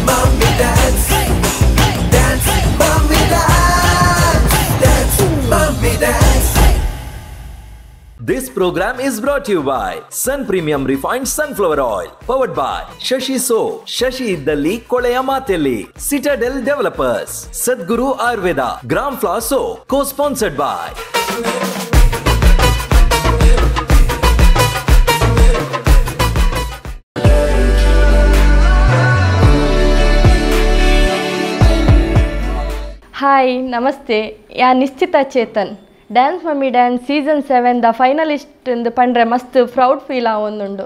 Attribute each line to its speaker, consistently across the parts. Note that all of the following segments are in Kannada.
Speaker 1: mommy dance, dance, mommy dance, dance, mommy dance. This program is brought to you by Sun Premium Refined Sunflower Oil, powered by Shashi Soap, Shashi Iddalli Koleya Maatelli, Citadel Developers, Sadhguru Ayurveda, Gram Flour Soap, co-sponsored by
Speaker 2: Hi, Namaste. I am Nischitha Chethan. Dance Mummy Dance Season 7 the finalist in the Pandre must proud feel avundu.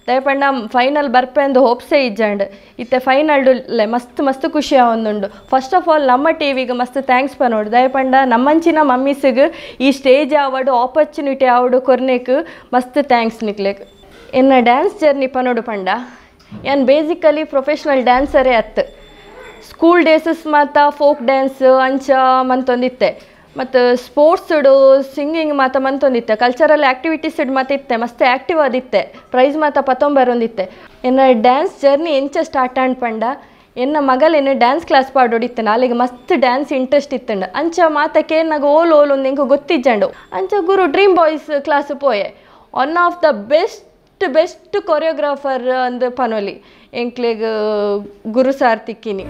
Speaker 2: Dayapanda final barpendu hopes ijjand. Itte final mast kushi avundu. First of all Namma TV ge mast thanks panodu. Dayapanda nammanchina mummies ge ee stage avadu opportunity avadu korneku mast thanks niklek. Enna dance journey panodu panda. Yan basically professional dancer at. School days Mata folk dance ಅಂಚ ಮಂತೊಂದಿತ್ತೆ ಮತ್ತು ಸ್ಪೋರ್ಟ್ಸ್ ಸಿಂಗಿಂಗ್ ಮಾತ ಮಂತೊಂದಿತ್ತೆ ಕಲ್ಚರಲ್ ಆಕ್ಟಿವಿಟೀಸ್ ಮಾತ ಇತ್ತೆ ಮಸ್ತ್ ಆಕ್ಟಿವ್ ಆದಿತ್ತೆ ಪ್ರೈಸ್ ಮಾತ ಪತ್ತೊಂಬರೊಂದಿತ್ತೆ ಎನ್ನ ಡ್ಯಾನ್ಸ್ ಜರ್ನಿ ಎಂಚ ಸ್ಟಾರ್ಟ್ ಆಂಡ್ಪಂಡ ಎನ್ನ ಮಗಲೇನು ಡ್ಯಾನ್ಸ್ ಕ್ಲಾಸ್ ಪಾಡೋಡಿತ್ತೆ ನಾಳೆಗೆ ಮಸ್ತ್ ಡ್ಯಾನ್ಸ್ ಇಂಟ್ರೆಸ್ಟ್ ಇತ್ತಂಡ ಅಂಚ ಮಾತಕ್ಕೆ ನಾಗ ಓಲ್ ಒಂದು ಎಂಗೆ ಗೊತ್ತಿಜ್ಜಂಡು ಅಂಚ ಗುರು ಡ್ರೀಮ್ ಬಾಯ್ಸ್ ಕ್ಲಾಸ್ ಪೋಯೆ one of the best choreographer ಅಂದ್ ಪನೋಲಿ ಎಂಕ್ಲೆಗ್ ಗುರು ಸಾರ್ ತಿಕ್ಕಿನಿ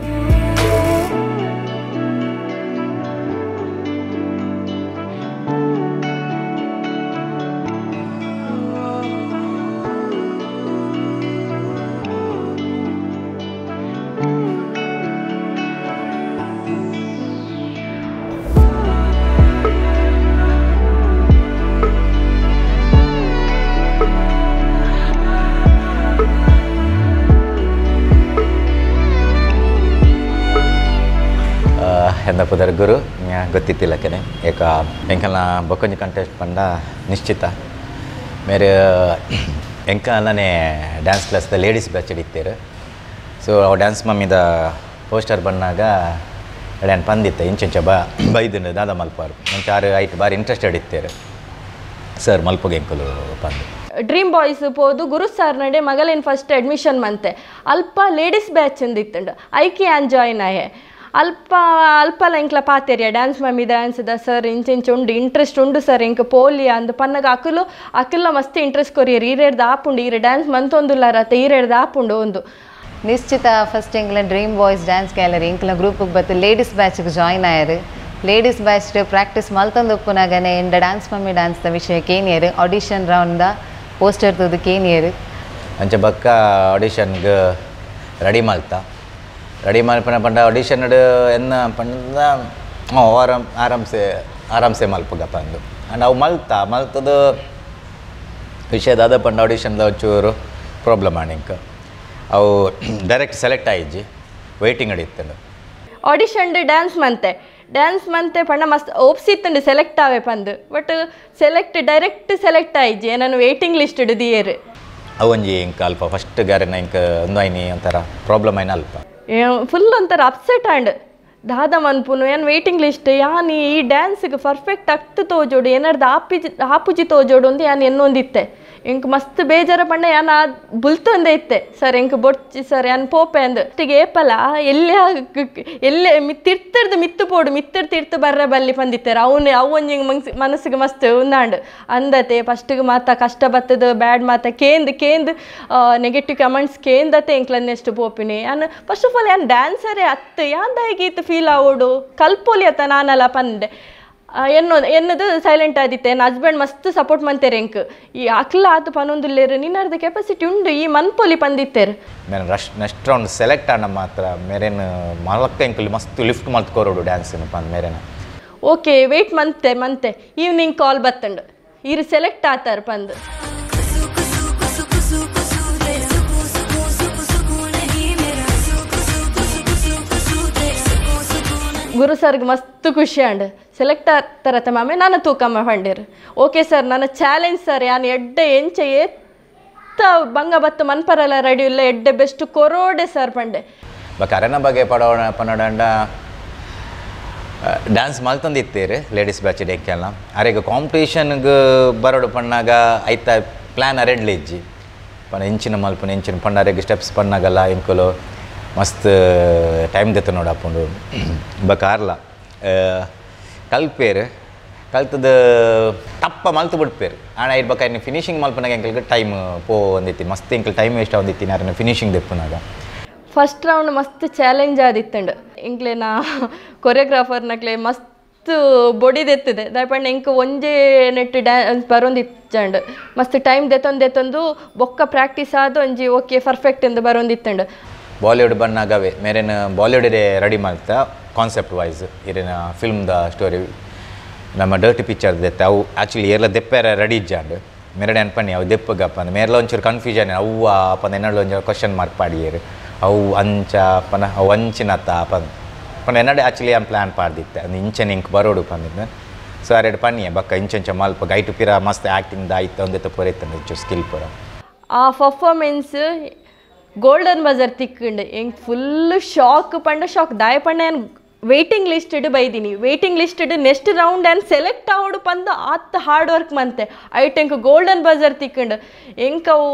Speaker 3: ಎಂದ ಪುದರ್ ಗುರು ಗೊತ್ತಿತ್ತಿಲ್ಲ ಕೆನೆ ಏಕ ಎಂಕಲ್ನ ಬೊಕ್ಕೊಂಜಿ ಕಂಟೆಸ್ಟ್ ಪಂಡ ನಿಶ್ಚಿತ ಮೇರೆ ಎಂಕಲ್ನೇ ಡ್ಯಾನ್ಸ್ ಕ್ಲಾಸ್ದ ಲೇಡೀಸ್ ಬ್ಯಾಚ್ ಇಡ್ತೀರು ಸೊ ಅವು ಡ್ಯಾನ್ಸ್ ಮಮ್ಮಿದ ಪೋಸ್ಟರ್ ಬಂದಾಗ ಎಡ್ಯಾನ್ ಪಂದಿತ್ತೆ ಇಂಚೆಂಚ ಬೈದು ದಾದ ಮಲ್ಪಾರು ಮುಂಚೆ ಆರು ಐಟ್ ಬಾರಿ ಇಂಟ್ರೆಸ್ಟೆಡ್ ಇತ್ತೇರು ಸರ್ ಮಲ್ಪಗೆ ಎಂಕಲು ಪಂದು
Speaker 2: ಡ್ರೀಮ್ ಬಾಯ್ಸ್ ಪೋದು ಗುರು ಸಾರ್ ನಡೆ ಮಗಲೇನು ಫಸ್ಟ್ ಅಡ್ಮಿಷನ್ ಮಂತೆ ಅಲ್ಪ ಲೇಡೀಸ್ ಬ್ಯಾಚ್ ಅಂದಿತ್ತಂಡು ಐಕಿ ಆನ್ ಜಾಯ್ನ್ ಆಯೆ ಅಲ್ಪ ಎಂಕ್ಲ ಪಾತೆರಿಯ ಡ್ಯಾನ್ಸ್ ಮಮ್ಮಿ ಡ್ಯಾನ್ಸ್ ದ ಸರ್ ಇಂಚೆಂಚು ಉಂಡು ಇಂಟ್ರೆಸ್ಟ್ ಉಂಡು ಸರ್ ಎಂಕ್ ಪೋಲಿಯ ಅಂದು ಪನ್ನಗ ಅಕುಲ್ಲ ಮಸ್ತ್ ಇಂಟ್ರೆಸ್ಟ್ ಕೊರಿಯರ್ ಈರೇಡ್ದು ಆಪುಂಡು ಈರೆ ಡ್ಯಾನ್ಸ್ ಮಂತೊಂದುಲ್ಲಾರತ್ತೆ ಈರೇಡ್ದು ಆಪುಂಡು ಒಂದು
Speaker 4: ನಿಶ್ಚಿತ ಫಸ್ಟ್ ಎಂಕ್ಲ ಡ್ರೀಮ್ ಬಾಯ್ಸ್ ಡ್ಯಾನ್ಸ್ ಗ್ಯಾಲರಿ ಎಂಕ್ಲ ಗ್ರೂಪಿಗೆ ಬತ್ತು ಲೇಡೀಸ್ ಬ್ಯಾಚ್ಗೆ ಜಾಯ್ನ್ ಆಯರು ಲೇಡೀಸ್ ಬ್ಯಾಚ್ ಪ್ರಾಕ್ಟೀಸ್ ಮಲ್ತೊಂದು ಉಪ್ಪುನಾಗನೆ ಎಂಡ ಡ್ಯಾನ್ಸ್ ಮಮ್ಮಿ ಡ್ಯಾನ್ಸ್ದ ವಿಷಯ ಕೇನಿಯರು ಆಡಿಷನ್ ರೌಂಡ್ದ ಪೋಸ್ಟರ್ ತೂದು ಕೇನಿಯರು
Speaker 3: ಅಂಚೆ ಬಕ್ಕ ಆಡಿಷನ್ಗೆ ರೆಡಿ ಮಲ್ತಾ ರೆಡಿ ಮಲ್ಪನ ಪಂಡ ಆಡಿಷನ್ ಎನ್ನ ಪಂಡ ಆರಾಮ್ಸೆ ಮಲ್ಪಗ ಪಂದು ಅಂಡ್ ಅವು ಮಲ್ತದು ವಿಷಯದ ಅದ ಪಂಡ ಆಡಿಷನ್ದ ಒಂಚೂರು ಪ್ರಾಬ್ಲಮ್ ಆಣಿಂಕ ಅವು ಡೈರೆಕ್ಟ್ ಸೆಲೆಕ್ಟ್ ಆಯ್ಜಿ ವೆಯ್ಟಿಂಗ್ ಅಡಿತ್ತಂಡು
Speaker 2: ಆಡಿಷನ್ ಡ್ಯಾನ್ಸ್ ಮಂತೆ ಪಂಡ ಮಸ್ತ್ ಒಪ್ಸಿತ್ತಂಡು ಸೆಲೆಕ್ಟ್ ಆವೆ ಪಂದು ಬಟ್ ಡೈರೆಕ್ಟ್ ಸೆಲೆಕ್ಟ್ ಆಯ್ಜಿ ನಾನು ವೇಟಿಂಗ್ ಲಿಸ್ಟ್ ದಿಯರು
Speaker 3: ಅವೊಂಜಿ ಇಂಕ ಅಲ್ಪ ಫಸ್ಟ್ ಗ್ಯಾರನ ಇಂಕ ಒಂದು ಐನಿ ಒಂಥರ ಪ್ರಾಬ್ಲಮ್ ಐನ ಅಲ್ಪ
Speaker 2: ಫುಲ್ ಒಂಥರ ಅಪ್ಸೆಟ್ ಆಂಡ್ ದಾದ ಮನ್ಪುನು ಏನು ವೇಟಿಂಗ್ ಲಿಸ್ಟ್ ಯಾನ್ ಈ ಡ್ಯಾನ್ಸ್ಗೆ ಪರ್ಫೆಕ್ಟ್ ಆಗ್ತು ತೋಜೋಡು ಏನಾರ್ದು ಆಪುಜಿ ತೋಜೋಡು ಅಂತ ಯಾನ್ ಎನ್ನೊಂದಿತ್ತೆ ಎಂಕ್ ಮಸ್ತ್ ಬೇಜಾರ ಪಂಡ ಯಾನ್ ಬುಲ್ತೊಂದೆ ಇತ್ತೆ ಸರ್ ಎಂಕ್ ಬೊಡ್ಚಿ ಸರ್ ಯಾನ್ ಪೋಪೆ ಅಂದು ಅಷ್ಟಿಗೆ ಏಪಲ ಎಲ್ಲೇ ತಿರ್ತರ್ದು ಮಿತ್ತರ್ ಬರ್ರ ಬಲ್ಲಿ ಪಂದಿತ್ತಾರೆ ಅವೊಂಜಿ ಮನಸ್ಸಿಗೆ ಮಸ್ತ್ ಉಂದಾಂಡು ಅಂದತೆ ಫಸ್ಟಿಗೆ ಮಾತ ಕಷ್ಟ ಬತ್ತದ ಬ್ಯಾಡ್ ಮಾತ ಕೇಂದ್ ನೆಗೆಟಿವ್ ಕಮೆಂಟ್ಸ್ ಕೇಂದತೆ ಎಂಕ್ಲನ್ನೆಷ್ಟು ಪೋಪಿನಿ ಯಾನ್ ಫಸ್ಟ್ ಆಫ್ ಆಲ್ ಯಾನ್ ಡ್ಯಾನ್ಸರೇ ಅತ್ತು ಯಾಂದಾಗಿತ್ತು ಫೀಲ್ ಆವೋಡು ಕಲ್ಪೋಲಿ ಅತ್ತ ನಾನಲ್ಲ ಪಂಡೆ ಎನ್ನದು ಸೈಲೆಂಟ್ ಆದಿತ್ತೆ ನನ್ನ ಹಸ್ಬೆಂಡ್ ಮಸ್ತ್ ಸಪೋರ್ಟ್ ಮಂತೇರೆ ಎಂಕ್ ಈ ಅಕ್ಲ ಆತು ಪನೊಂದುಲ್ಲೇರು ನಿನ್ನರ್ದ ಕೆಪಾಸಿಟಿ ಉಂಡು ಈ ಮನ್ಪೊಲಿ ಪಂದಿತ್ತೇರು
Speaker 3: ಮೇರೆ ನೆಕ್ಸ್ಟ್ ರೌಂಡ್ ಸೆಲೆಕ್ಟ್ ಆನ ಮಾತ್ರ ಮೇರೇನು ಮಲಕ್ಕ ಎಂಕಲ್ ಮಸ್ತ್ ಲಿಫ್ಟ್ ಮಲ್ತ್ ಕೊರೋಡು ಡ್ಯಾನ್ಸ್ ಪಂದ್ ಮೇರೇನ
Speaker 2: ಓಕೆ ವೇಟ್ ಮಂತೆ ಈವ್ನಿಂಗ್ ಕಾಲ್ ಬತ್ತಂಡು ಇರು ಸೆಲೆಕ್ಟ್ ಆತಾರ ಪಂದ್ ಗುರು ಸರ್ಗೆ ಮಸ್ತ್ ಖುಷಿ ಅಂಡ್ ಸೆಲೆಕ್ಟ್ ಆಗ್ತಾರತ್ತ ಮಾಮೆ ನಾನು ತೂಕಮ್ಮ ಪಂಡೇರು ಓಕೆ ಸರ್ ನನ್ನ ಚಾಲೆಂಜ್ ಸರ್ ಯಾನು ಎಡ್ಡೆ ಎಂಚೆ ಎತ್ತ ಬಂಗ ಬತ್ತು ಮನ್ಪರಲ್ಲ ರೆಡಿ ಇಲ್ಲ ಎಡ್ಡೆ ಬೆಸ್ಟ್ ಕೊರೋಡೆ ಸರ್ ಪಂಡೆ
Speaker 3: ಕರೆನ ಬಗ್ಗೆ ಪನೋಡಂಡ ಡ್ಯಾನ್ಸ್ ಮಲ್ತೊಂದಿತ್ತೀರಿ ಲೇಡೀಸ್ ಬ್ಯಾಚ್ ಡೇಕೆಲ್ಲ ಅರೆಗ ಕಾಂಪಿಟೇಷನ್ಗೆ ಬರೋಡು ಪಣ್ಣಾಗ ಐತ ಪ್ಲ್ಯಾನ್ ಅರೆಡ್ಲಿ ಇಜ್ಜಿ ಪಣ ಇಂಚಿನ ಮಲ್ಪನ ಇಂಚಿನ ಪಂಡಾರೆಗೆ ಸ್ಟೆಪ್ಸ್ ಪಣ್ಣಾಗಲ್ಲ ಇಂಕುಲು ಮಸ್ತ್ ಟೈಮ್ ದೆತ್ತ ನೋಡಪ್ಪುಂಡು ಬಕಾರ್ಲ ಕಲ್ಪೇರು ಕಲ್ತದ ಟಪ್ಪ ಮಲ್ತು ಬಿಡ್ಪೇರು ಆಣ ಇರ್ಬೇಕು ಇನ್ನು ಫಿನಿಶಿಂಗ್ ಮಲ್ಪನಾಗ ಎಂಕಲ್ಗೆ ಟೈಮ್ ಪೋ ಒಂದಿತ್ತೀನಿ ಮಸ್ತ್ ಎಂಕಲ್ ಟೈಮ್ ವೇಸ್ಟ್ ಒಂದಿತ್ತೀನಿ ಯಾರನ್ನ ಫಿನಿಶಿಂಗ್ ದೆಪ್ಪನಾಗ
Speaker 2: ಫಸ್ಟ್ ರೌಂಡ್ ಮಸ್ತ್ ಚಾಲೆಂಜ್ ಆದಿತ್ತಂಡು ಇಂಕ್ಲೆ ನಾ ಕೊರಿಯೋಗ್ರಾಫರ್ನಕ್ಲೆ ಮಸ್ತ್ ಬೊಡಿದೆತ್ತದೆ ದಾಯಪಂಡ ಇಂಕ ಒಂಜೇ ನೆಟ್ ಡ್ಯಾನ್ಸ್ ಬರೋಂದಿತ್ತಂಡು ಮಸ್ತ್ ಟೈಮ್ ದೆತ್ತೊಂದು ಬೊಕ್ಕ ಪ್ರಾಕ್ಟೀಸ್ ಆದ ಒಂಜಿ ಓಕೆ ಪರ್ಫೆಕ್ಟ್ ಎಂದು ಬರೋಂದಿತ್ತಂಡು
Speaker 3: ಬಾಲಿವುಡ್ ಬನ್ನಾಗವೆ ಮೇರೇನು ಬಾಲಿವುಡೇ ರೆಡಿ ಮಾಡ್ತಾ ಕಾನ್ಸೆಪ್ಟ್ ವೈಸ್ ಇರೇನ ಫಿಲ್ಮ್ದ ಸ್ಟೋರಿ ನಮ್ಮ ಡರ್ಟಿ ಪಿಕ್ಚರ್ ದೆತ್ತೆ ಅವು ಆ್ಯಕ್ಚುಲಿ ಎಲ್ಲ ದೆಪ್ಪೆರ ರೆಡಿ ಇಜ್ಜಾಂಡು ಮೇರಡೆ ಅನ್ಪಣ್ಣಿ ಅವು ದೆಪ್ಪಗಪ್ಪ ಅಂದು ಮೇರೆಲ್ಲ ಒಂಚೂರು ಕನ್ಫ್ಯೂಷನ್ ಅವ್ವ ಅಪ್ಪಂದು ಎನ್ನಡು ಒಂಚೂರು ಕ್ವಶನ್ ಮಾರ್ಕ್ ಪಾಡಿಯೇರು ಅವು ಅಂಚ ಪನ ಅವು ಅಂಚಿನತ್ತ ಪನ ಎನ್ನಡೆ ಆ್ಯಕ್ಚುಲಿ ಏನು ಪ್ಲ್ಯಾನ್ ಪಾಡ್ದಿತ್ತೆ ಅದು ಇಂಚೆನ ಇಂಕ್ ಬರೋಡು ಪಂದಿದ್ದು ಸೊ ಅರೆಡು ಪನ್ನಿಯ ಬಕ್ಕ ಇಂಚ ಮಲ್ಪ ಗೈಟು ಪಿರ ಮಸ್ತ್ ಆ್ಯಕ್ಟಿಂಗ್ ಆಯ್ತು ಒಂದೆತ್ತ ಪೊರೆತ್ತಂದು ಇಂಚು ಸ್ಕಿಲ್ ಪುರ
Speaker 2: ಆ ಪರ್ಫಾರ್ಮೆನ್ಸ್ ಗೋಲ್ಡನ್ ಬಜಾರ್ ತಿಕ್ಕಿಂಡು ಹೆಂಗೆ ಫುಲ್ ಶಾಕ್ ಪಂಡ ಶಾಕ್ ದಾಯಪಂಡ ಏನು ವೇಟಿಂಗ್ ಲಿಸ್ಟ್ ಬೈದೀನಿ ವೇಟಿಂಗ್ ಲಿಸ್ಟ್ ನೆಕ್ಸ್ಟ್ ರೌಂಡ್ ಏನು ಸೆಲೆಕ್ಟ್ ಆವಡು ಪಂದು ಆತ ಹಾರ್ಡ್ ವರ್ಕ್ ಮಂತೆ ಐಟ್ ಎಂಕ್ ಗೋಲ್ಡನ್ ಬಜಾರ್ ತಿಕ್ಕಿಂಡು ಎಂಕ ಅವು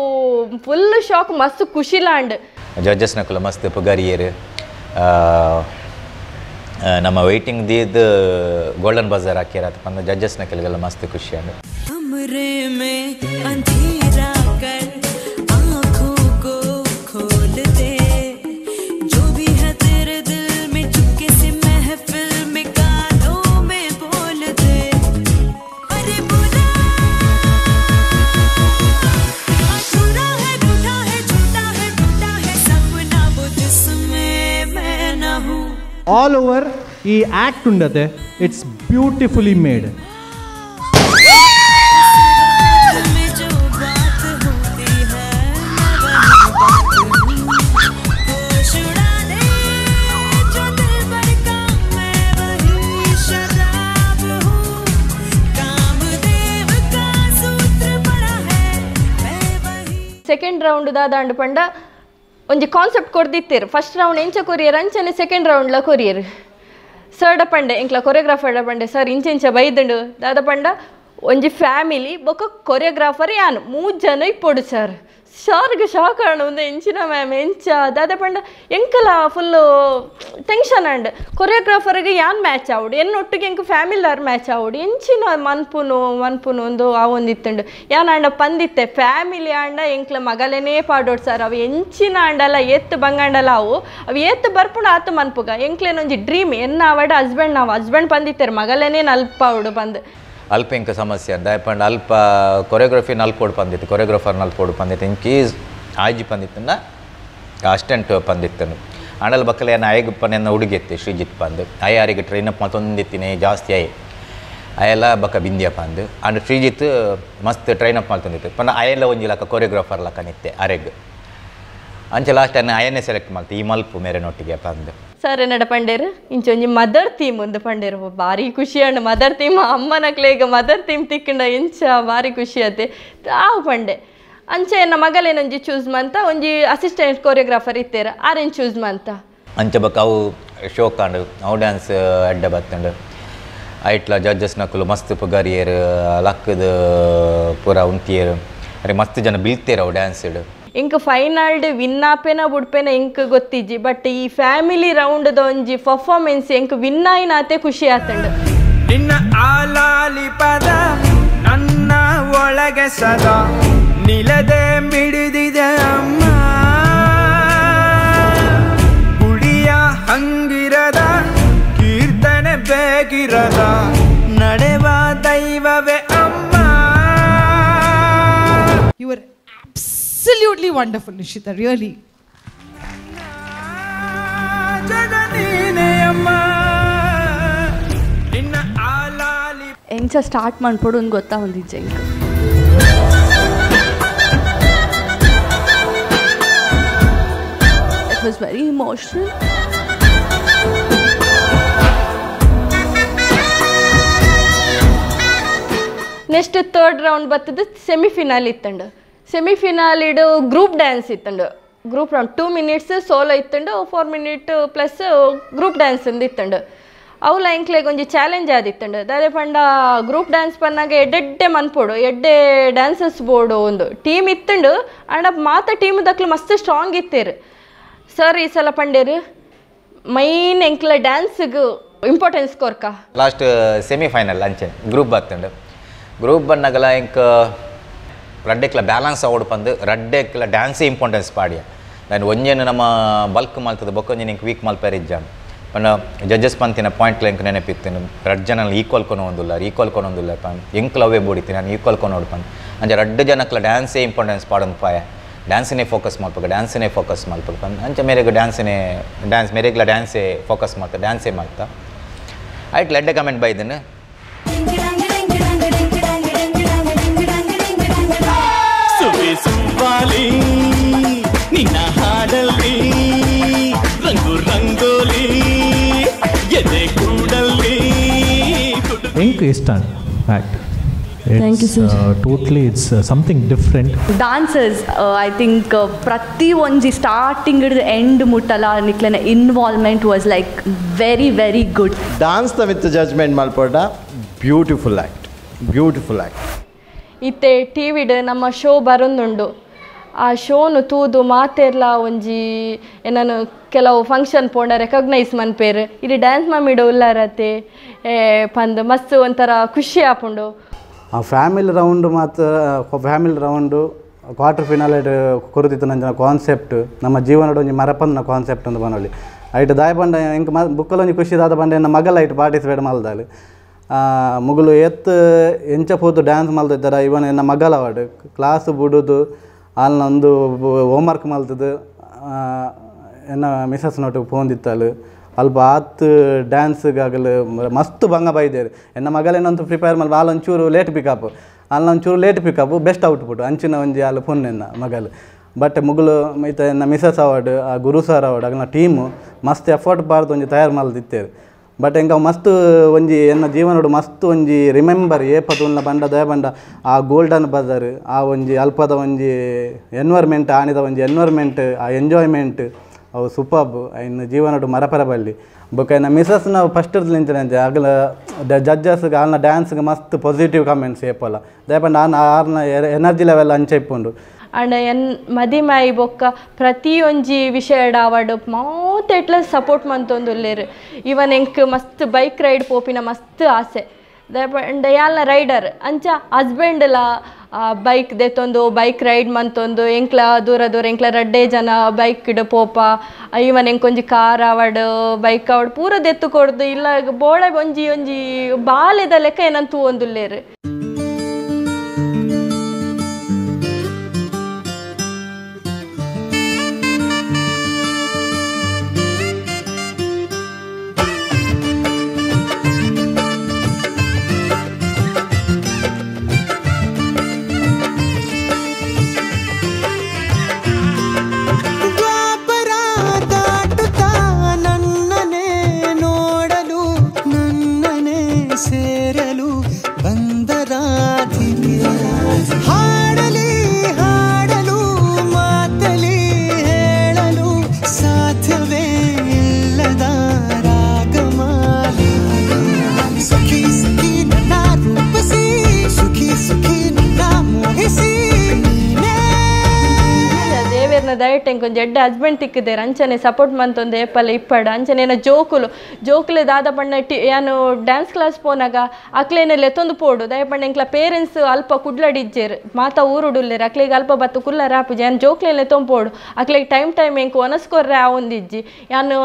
Speaker 2: ಫುಲ್ ಶಾಕ್ ಮಸ್ತ್ ಖುಷಿಲಾಂಡ್
Speaker 3: ಜಡ್ಜಸ್ನ ಕುಲ ಮಸ್ತ್ ಪುಗಾರಿಯರು ನಮ್ಮ ವೇಟಿಂಗ್ ದೀದ್ ಗೋಲ್ಡನ್ ಬಜಾರ್ ಹಾಕ್ಯಾರ ಪಂದ ಜಡ್ಜಸ್ನ ಕೆಲಗೆಲ್ಲ ಮಸ್ತ್ ಖುಷಿ ಅಂಡ್
Speaker 5: all over ee act undade it's beautifully made
Speaker 2: second round ದಾದಾಂಡು ಪಂಡ ಒಂಜಿ ಕಾನ್ಸೆಪ್ಟ್ ಕೊಡ್ದಿತ್ತೇರು ಫಸ್ಟ್ ರೌಂಡ್ ಎಂಚ ಕೊರಿಯರ್ ಅಂಚನೆ ಸೆಕೆಂಡ್ ರೌಂಡ್ಲ ಕೊರಿಯರ್ ಸರ್ಡ ಪಂಡೆ ಎಂಕ್ಲ ಕೊರಿಯೋಗ್ರಾಫರ್ಡ ಪಂಡೆ ಸರ್ ಇಂಚೆಂಚ ಬೈದಂಡು ದಾದ ಪಂಡ ಒಂಜಿ ಫ್ಯಾಮಿಲಿ ಬೊಕ್ಕ ಕೊರಿಯೋಗ್ರಾಫರ್ ಯಾನು 3 ಜನ ಇಪ್ಪೊಡು ಸರ್ ಶಾರ್ಗೆ ಶಾಕ್ ಆಂಡು ಒಂದು ಎಂಚಿನ ಮ್ಯಾಮ್ ಎಂಚ ದಾದ ಪಂಡ ಎಂಕಲ ಫುಲ್ಲು ಟೆನ್ಷನ್ ಆಂಡ್ ಕೊರಿಯೋಗ್ರಾಫರ್ಗೆ ಯಾನ್ ಮ್ಯಾಚ್ ಆವಡು ಎನ್ನೊಟ್ಟಿಗೆ ಎಂಕ ಫ್ಯಾಮಿಲಾರ್ ಮ್ಯಾಚ್ ಆವಡು ಎಂಚಿನ ಮನ್ಪುನು ಒಂದು ಆ ಒಂದಿತ್ತಂಡು ಯಾನ್ ಆಂಡ ಪಂದಿತ್ತೆ ಫ್ಯಾಮಿಲಿ ಆಂಡ ಎಂಕ್ಲ ಮಗಲೇನೇ ಪಾಡೋಡು ಸರ್ ಅವು ಎಂಚಿನ ಆಂಡಲ್ಲ ಎತ್ತು ಬಂಗಾಂಡಲ್ಲ ಅವು ಎತ್ತು ಬರ್ಪುಂಡು ಆತು ಮನ್ಪುಗ ಎಂಕ್ಲೇನೊಂಜಿ ಡ್ರೀಮ್ ಎನ್ನ ಆವಡ ಹಸ್ಬೆಂಡ್ ಪಂದಿತ್ತೇರು ಮಗಲೇನೇ ನಲ್ಪ ಆವಡು ಬಂದು
Speaker 3: ಅಲ್ಪ ಇಂಕ ಸಮಸ್ಯೆ ಅಂತ ದಯಪಂಡ ಅಲ್ಪ ಕೊರಿಯೋಗ್ರಫಿ ನಲ್ಪೋಡು ಪಂದಿತ್ತು ಕೊರಿಯೋಗ್ರಾಫರ್ ನಲ್ಪೋಡು ಪಂದಿತ್ತು ಇಂಕೀಸ್ ಆಯ್ಜಿ ಪಂದಿತ್ತನ್ನ ಅಸ್ಟೆಂಟ್ ಪಂದಿತ್ತನು ಆಂಡಲ್ ಬಕ್ಕಲೆ ಏನು ಆಯ್ಗೆ ಪನ್ನ ಹುಡುಗೆತ್ತೆ ಶ್ರೀಜಿತ್ ಪಂದು ಆಯಾರಿಗೆ ಟ್ರೈನಪ್ ಮತ್ತೊಂದಿತ್ತಿನೇ ಜಾಸ್ತಿ ಆಯ್ ಅಯೆಲ್ಲ ಬಕ್ಕ ಬಿಂದಿಯ ಪಂದು ಅಂಡ್ ಶ್ರೀಜಿತ್ ಮಸ್ತ್ ಟ್ರೈನಪ್ ಮಾಡ್ತಂದಿತ್ತು ಪನ್ನ ಅಯೆಲ್ಲ ಒಂಜಿ ಲಕ್ಕ ಕೊರಿಯೋಗ್ರಾಫರ್ ಲಕ್ಕ ನಿತ್ತೆ ಅರೆಗ್ ಅಂಚೆ ಲಾಸ್ಟ್ ಅನ್ನ ಅಯನ್ನೇ ಸೆಲೆಕ್ಟ್ ಮಾಡ್ತಿ ಈ ಮಲ್ಪು ಮೇರೆನೊಟ್ಟಿಗೆ ಪಂದು
Speaker 2: ಸರ್ ನಡ ಪಂಡೇರು ಇಂಚೊಂಜಿ ಮದರ್ ಥೀಮ್ ಒಂದು ಪಂಡೇರು ಭಾರಿ ಖುಷಿ ಅಂಡ್ ಮದರ್ ಥೀಮ್ ಅಮ್ಮನಕ್ಲೆ ಈಗ ಮದರ್ ಥೀಮ್ ತಿಕ್ಕಿಂಡ ಎಂಚ ಭಾರಿ ಖುಷಿ ಆತೆ ಆ ಪಂಡೆ ಅಂಚೆ ನನ್ನ ಮಗಲೇನೊಂಜಿ ಚೂಸ್ ಮಂತ ಒಂಜಿ ಅಸಿಸ್ಟೆಂಟ್ ಕೊರಿಯೋಗ್ರಾಫರ್ ಇತ್ತೇರ ಆರೇನು ಚೂಸ್ ಮಂತ
Speaker 3: ಅಂಚೆ ಬಕ್ಕ ಅವು ಶೋ ಕಾಂಡು ಅವು ಡ್ಯಾನ್ಸ್ ಅಡ್ಡ ಬತ್ತಂಡು ಐಟ್ಲ ಜಡ್ಜಸ್ನ ಕುಲು ಮಸ್ತ್ ಪುಗಾರಿಯರು ಲಕ್ಕದ ಪೂರ ಉಂಟಿಯರು ಅರೆ ಮಸ್ತ್ ಜನ ಬೀಳ್ತೇರು ಅವು ಡ್ಯಾನ್ಸ್ ಇಡು
Speaker 2: ಇಂಕ ಫೈನಲ್ ಡೇ ವಿನ್ ಆಪೇನ ಬುಡ್ಪೇನ ಇಂಕ ಗೊತ್ತಿಜ್ಜಿ ಬಟ್ ಈ ಫ್ಯಾಮಿಲಿ ರೌಂಡ್ ಒಂಜಿ ಪರ್ಫಾರ್ಮೆನ್ಸ್ ಇಂಕ ವಿನ್ ಆಯ್ನಾತೆ ಖುಷಿ ಆತಂಡು
Speaker 6: ನಿನ್ನ ಆಲಾಲಿ ಪದ ನನ್ನ ಒಳಗೆ ಸದಾ ನಿಲದೆ ಮಿಡಿದಿದೆ ಅಮ್ಮ ಗುಡಿಯ ಹಂಗಿರದ ಕೀರ್ತನೆ ಬೇಗಿರದ ನಡೆವ ದೈವವೇ ಅಮ್ಮ
Speaker 7: Absolutely wonderful, Nischitha, really.
Speaker 2: ಎಂಚ ಸ್ಟಾರ್ಟ್ ಮಾಡ್ಕೊಡು ಅಂತ ಗೊತ್ತಾ ಒಂದಿಜ್ಜೆ ಇಂಕ It was very emotional. Next third round ಬರ್ತದೆ ಸೆಮಿಫಿನಾಲ್ ಇತ್ತಂಡು ಸೆಮಿಫಿನಾಲಿಡು ಗ್ರೂಪ್ ಡ್ಯಾನ್ಸ್ ಇತ್ತಂಡು ಗ್ರೂಪ್ ರೌಂಡ್ 2 minutes ಸೋಲೋ ಇತ್ತಂಡು 4 minutes ಪ್ಲಸ್ ಗ್ರೂಪ್ ಡ್ಯಾನ್ಸ್ ಇತ್ತಂಡು ಅವಳ ಎಂಕ್ಲೆಗೆ ಒಂಜಿ ಚಾಲೆಂಜ್ ಆದಿತ್ತಂಡು ದಾದೆ ಪಂಡ ಗ್ರೂಪ್ ಡ್ಯಾನ್ಸ್ ಪನ್ನಾಗ ಎಡ್ಡೆ ಮನ್ಪೋಡು ಎಡ್ಡೆ ಡ್ಯಾನ್ಸಸ್ ಬೋರ್ಡು ಒಂದು ಟೀಮ್ ಇತ್ತಂಡು ಅಂಡ ಮಾತ ಟೀಮ್ ದಕ್ಲು ಮಸ್ತ್ ಸ್ಟ್ರಾಂಗ್ ಇತ್ತೇರು ಸರ್ ಈ ಸಲ ಪಂಡೇರು ಮೈನ್ ಎಂಕ್ಲ ಡ್ಯಾನ್ಸ್ಗೆ ಇಂಪಾರ್ಟೆನ್ಸ್ ಕೊರ್ಕ
Speaker 3: ಲಾಸ್ಟ್ ಸೆಮಿಫೈನಲ್ ಅಂಚೆ ಗ್ರೂಪ್ ಬರ್ತಂಡು ಗ್ರೂಪ್ ಬಂದಾಗಲ ಇಂಕ ರಡ್ಡೆಕ್ಲ ಬ್ಯಾಲೆನ್ಸ್ ಆವಡು ಬಂದು ರಡ್ಡೆಕ್ಲ ಡ್ಯಾನ್ಸೇ ಇಂಪಾರ್ಟೆನ್ಸ್ ಪಾಡಿಯ ನಾನು ಒಂಜೇನು ನಮ್ಮ ಬಲ್ಕ್ ಮಲ್ತದ ಬೊಕ್ಕೊಂಜೇನು ಇಂಕ ವೀಕ್ ಮಲ್ಪೇರ್ ಇಜ್ಜಾನು ಪಂಡ ಜಡ್ಜಸ್ ಪಂತಿನ ಪಾಯಿಂಟ್ಲ ಇಂಕ ನೆನಪಿತ್ತೇನು ರಡ್ ಜನ ಈಕ್ವಲ್ ಕೊನೊಂದುಲ್ಲ ಎಂಕ್ಲ ಅವೇ ಬೋಡಿತೀನಿ ನಾನು ಈಕ್ವಲ್ ಕೊನೋಡು ಪಂದು ಅಂಚೆ ರಡ್ಡು ಜನಕ್ಲ ಡ್ಯಾನ್ಸೇ ಇಂಪಾರ್ಟೆನ್ಸ್ ಪಾಡೊಂದು ಪಾಯ ಡ್ಯಾನ್ಸಿನೇ ಫೋಕಸ್ ಮಲ್ಪಗ ಅಂಚೆ ಮೇರೆಗೆ ಡ್ಯಾನ್ಸ್ ಮೇರೆಗ್ಲ ಡ್ಯಾನ್ಸೇ ಫೋಕಸ್ ಮಾಡ್ತಾ ಡ್ಯಾನ್ಸೇ ಮಾಡ್ತಾ ಆಯ್ತು ಲೆಡ್ಡೆ ಕಮೆಂಟ್ ಬೈದನು ನಿನ್ನ ಹಾಡಲ್ಲಿ ರಂಗು ರಂಗೋಲಿ ಎದೆ ಕೂಡಲ್ಲಿ
Speaker 5: ಎಂಕ್ ಇಷ್ಟ act.
Speaker 7: Thank you, sir.
Speaker 5: Totally, it's something different.
Speaker 8: Dancers, I think prati onji starting to the end muttala niklena involvement was like very very good.
Speaker 9: Dance with judgment malpoda, beautiful act.
Speaker 2: ಇತ್ತೆ ಟಿವಿಡ್ ನಮ್ಮ ಶೋ ಬರೋದುಂಡು ಆ ಶೋನು ತೂದು ಮಾತೆರ್ಲ ಒಂಜಿ ಏನನು ಕೆಲವು ಫಂಕ್ಷನ್ ಪೋಂಡ ರೆಕಗ್ನೈಸ್ ಮನ್ಪೇರು ಇಲ್ಲಿ ಡ್ಯಾನ್ಸ್ ಮಮ್ಮಿಡು ಉಲ್ಲಾರತೆ ಪಂದ್ ಮಸ್ತ್ ಒಂಥರ ಖುಷಿ ಆಪುಂಡು
Speaker 10: ಆ ಫ್ಯಾಮಿಲಿ ರೌಂಡ್ ಕ್ವಾರ್ಟರ್ ಫಿನಾಲ್ ಕೊರುತಿತ್ತು ನಂಜನ ಕಾನ್ಸೆಪ್ಟ್ ನಮ್ಮ ಜೀವನದ ಒಂಜಿ ಮರಪಂದ ಕಾನ್ಸೆಪ್ಟ್ ಅಂತ ಬನೊಲಿ ಐಟ್ ದಾಯ ಬಂಡ ಎಂಕ್ ಬುಕ್ಕಲ ಒಂಜಿ ಖುಷಿ ದಾದ ಬಂಡ ಎನ್ನ ಮಗಲ ಐಟ್ ಪಾರ್ಟಿಸಿಪೇಟ್ ಮಲ್ದಾಲು ಮುಗುಲು ಎಂಚ ಪೋತು ಡ್ಯಾನ್ಸ್ ಮಲ್ತಿದ್ದಾರ ಇವನ್ ಎನ್ನ ಮಗಲ ವಾಡು ಕ್ಲಾಸ್ ಬಿಡುದು ಅಲ್ಲಿ ಒಂದು ಹೋಮ್ವರ್ಕ್ ಮಲ್ತದು ಎನ್ನ ಮಿಸಸ್ ನೋಟು ಪೋಂದಿತ್ತಲು ಅಲ್ಪ ಆತು ಡ್ಯಾನ್ಸ್ಗಾಗಲು ಮಸ್ತ್ ಭಂಗ ಬೈದೇರು ಎನ್ನ ಮಗಲೇನಂತೂ ಪ್ರಿಪೇರ್ ಮಾಡಿ ಅಲ್ಲಿ ಒಂಚೂರು ಲೇಟ್ ಪಿಕಪ್ ಬೆಸ್ಟ್ ಔಟ್ಪುಟ್ ಅಂಚಿನ ಒಂಜಿ ಅಲ್ಲಿ ಫೋನ್ ಎನ್ನ ಮಗಲು ಬಟ್ ಮುಗುಲು ಮೈತ ಎನ್ನ ಮಿಸಸ್ ಅವಾರ್ಡ್ ಆ ಗುರು ಸರ್ ಅವಾರ್ಡ್ ಅಗನ ಟೀಮು ಮಸ್ತ್ ಎಫರ್ಟ್ ಪಾರ್ದು ಒಂಜಿ ತಯಾರು ಮಲ್ದಿತ್ತೇರು ಬಟ್ ಎಂಕ ಮಸ್ತ್ ಒಂಜಿ ಎನ್ನ ಜೀವನೋಡು ಮಸ್ತ್ ಒಂಜಿ ರಿಮೆಂಬರ್ ಏಪತುಲ್ನ ಬಂಡ ದಯ ಬಂಡ ಆ ಗೋಲ್ಡನ್ ಬಜಾರ್ ಆ ಒಂಜಿ ಅಲ್ಪದ ಒಂಜಿ ಎನ್ವೈರ್ಮೆಂಟ್ ಆಣಿದ ಒಂಜಿ ಎನ್ವೈರ್ಮೆಂಟ್ ಆ ಎಂಜಾಯ್ಮೆಂಟ್ ಅವು ಸೂಪರ್ಬ್ ಇನ್ನು ಜೀವನೋಡು ಮರಪರ ಬಲ್ಲಿ ಬೊಕ್ಕ ಇನ್ನು ಮಿಸಸ್ನ ಫಸ್ಟ್ ನಿಂತಿನಂತೆ ಆಗಲ ಜಡ್ಜಸ್ಗೆ ಆಲ್ನ ಡ್ಯಾನ್ಸ್ಗೆ ಮಸ್ತ್ ಪಾಸಿಟಿವ್ ಕಮೆಂಟ್ಸ್ ಏಪಲ್ಲ ದಯಪಂಡ ಆರ್ನ ಎನರ್ಜಿ ಲೆವೆಲ್ ಅಂಚೆ ಇಪ್ಪುಂಡು
Speaker 2: ಅಂಡ್ ಮದಿಮಾಯಿ ಬೊಕ್ಕ ಪ್ರತಿಯೊಂಜಿ ವಿಷಯಡ್ ಅವಾರ್ಡ್ ಮಾತ್ ಎಟ್ಲ ಸಪೋರ್ಟ್ ಮಂತೊಂದುಲ್ಲೇರು ಇವನ್ ಎಂಕ್ ಮಸ್ತ್ ಬೈಕ್ ರೈಡ್ ಪೋಪಿನ ಮಸ್ತ್ ಆಸೆ ದಯಪಂಡ ಯಾಲ್ನ ರೈಡರ್ ಅಂಚ ಹಸ್ಬೆಂಡ್ಲ ಬೈಕ್ ದೆತ್ತೊಂದು ಬೈಕ್ ರೈಡ್ ಮಂತೊಂದು ಎಂಕ್ಲ ದೂರ ಎಂಕ್ಲ ರಡ್ಡೆ ಜನ ಬೈಕ್ ಪೋಪ ಇವನ್ ಎಂಕೊಂಜಿ ಕಾರ್ ಅವಾರ್ಡ್ ಬೈಕ್ ಅವಾರ್ಡ್ ಪೂರ ದೆತ್ತು ಕೊಡ್ದು ಇಲ್ಲ ಬೋಳೆ ಒಂಜಿ ಬಾಲ್ಯದ ಲೆಕ್ಕ ಏನಂತೂ ಒಂದುಲ್ಲೇರು ದಯಟ್ ಎಂಕೊಂದು ಎಡ್ಡೆ ಹಸ್ಬೆಂಡ್ ತಿಕ್ಕಿದ್ದೇರು ಅಂಚನೆ ಸಪೋರ್ಟ್ ಮಂತೊಂದು ಏಪಲ್ಲ ಇಪ್ಪಡು ಅಂಚನೆ ಏನ ಜೋಕುಲೆ ದಾದ ಪಣ್ಣ ಏನು ಡ್ಯಾನ್ಸ್ ಕ್ಲಾಸ್ ಪೋನಾಗ ಅಕ್ಲೇನೆಲ್ಲ ಎತ್ತೊಂದು ಪೋಡು ದಯಪಣ್ಣ ಎಂಕ್ಲ ಪೇರೆಂಟ್ಸ್ ಅಲ್ಪ ಕುಡ್ಲಡಿಜ್ಜೇರು ಮಾತಾ ಊರುಡುಲ್ಲೇರು ಅಕ್ಲಿಗೆ ಅಲ್ಪ ಬತ್ತು ಕುಲ್ಲ ರಾಪುಜಿ ಏನು ಜೋಕ್ಲೆಲ್ಲ ಎತ್ತೊಂಪೋಡು ಅಕ್ಲಿಗೆ ಟೈಮ್ ಎಂಕು ಒನಸ್ಕೊರ್ರೆ ಆ ಒಂದಿಜ್ಜಿ ಯಾನು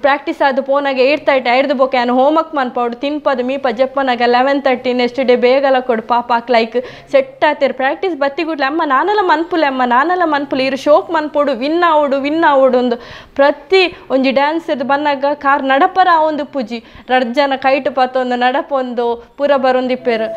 Speaker 2: ಪ್ರಾಕ್ಟೀಸ್ ಆದ ಪೋನಾಗ 8:30 ಐಡ್ದು ಬೋಕೆ ಯಾನು ಹೋಮ್ವರ್ಕ್ ಮನ್ಪೋಡು ತಿನ್ಪದು ಮೀಪ ಜಪ್ಪನಾಗ 11:30 ನೆಕ್ಸ್ಟ್ ಡೇ ಬೇಗಲ ಕೊಡು ಪಾಪ ಅಕ್ಲೈಕ್ ಸೆಟ್ ಆತೇರು ಪ್ರಾಕ್ಟೀಸ್ ಬತ್ತಿಗುಡ್ಲೆ ಅಮ್ಮ ನಾನೆಲ್ಲ ಮನ್ಪುಲೆ ಇರು ಶೋಕ್ ಮನ್ಪೋಡು ವಿನ್ ಆವಡು ಒಂದು ಪ್ರತಿ ಒಂಜಿ ಡ್ಯಾನ್ಸ್ ಇದು ಬನ್ನಾಗ ಕಾರ್ ನಡಪರ ಆ ಒಂದು ಪೂಜಿ ರಡ್ಜನ ಕೈಟ್ ಪತ್ತೊಂದು ನಡಪೊಂದು ಪೂರ ಬರೊಂದಿಪ್ಪೇರು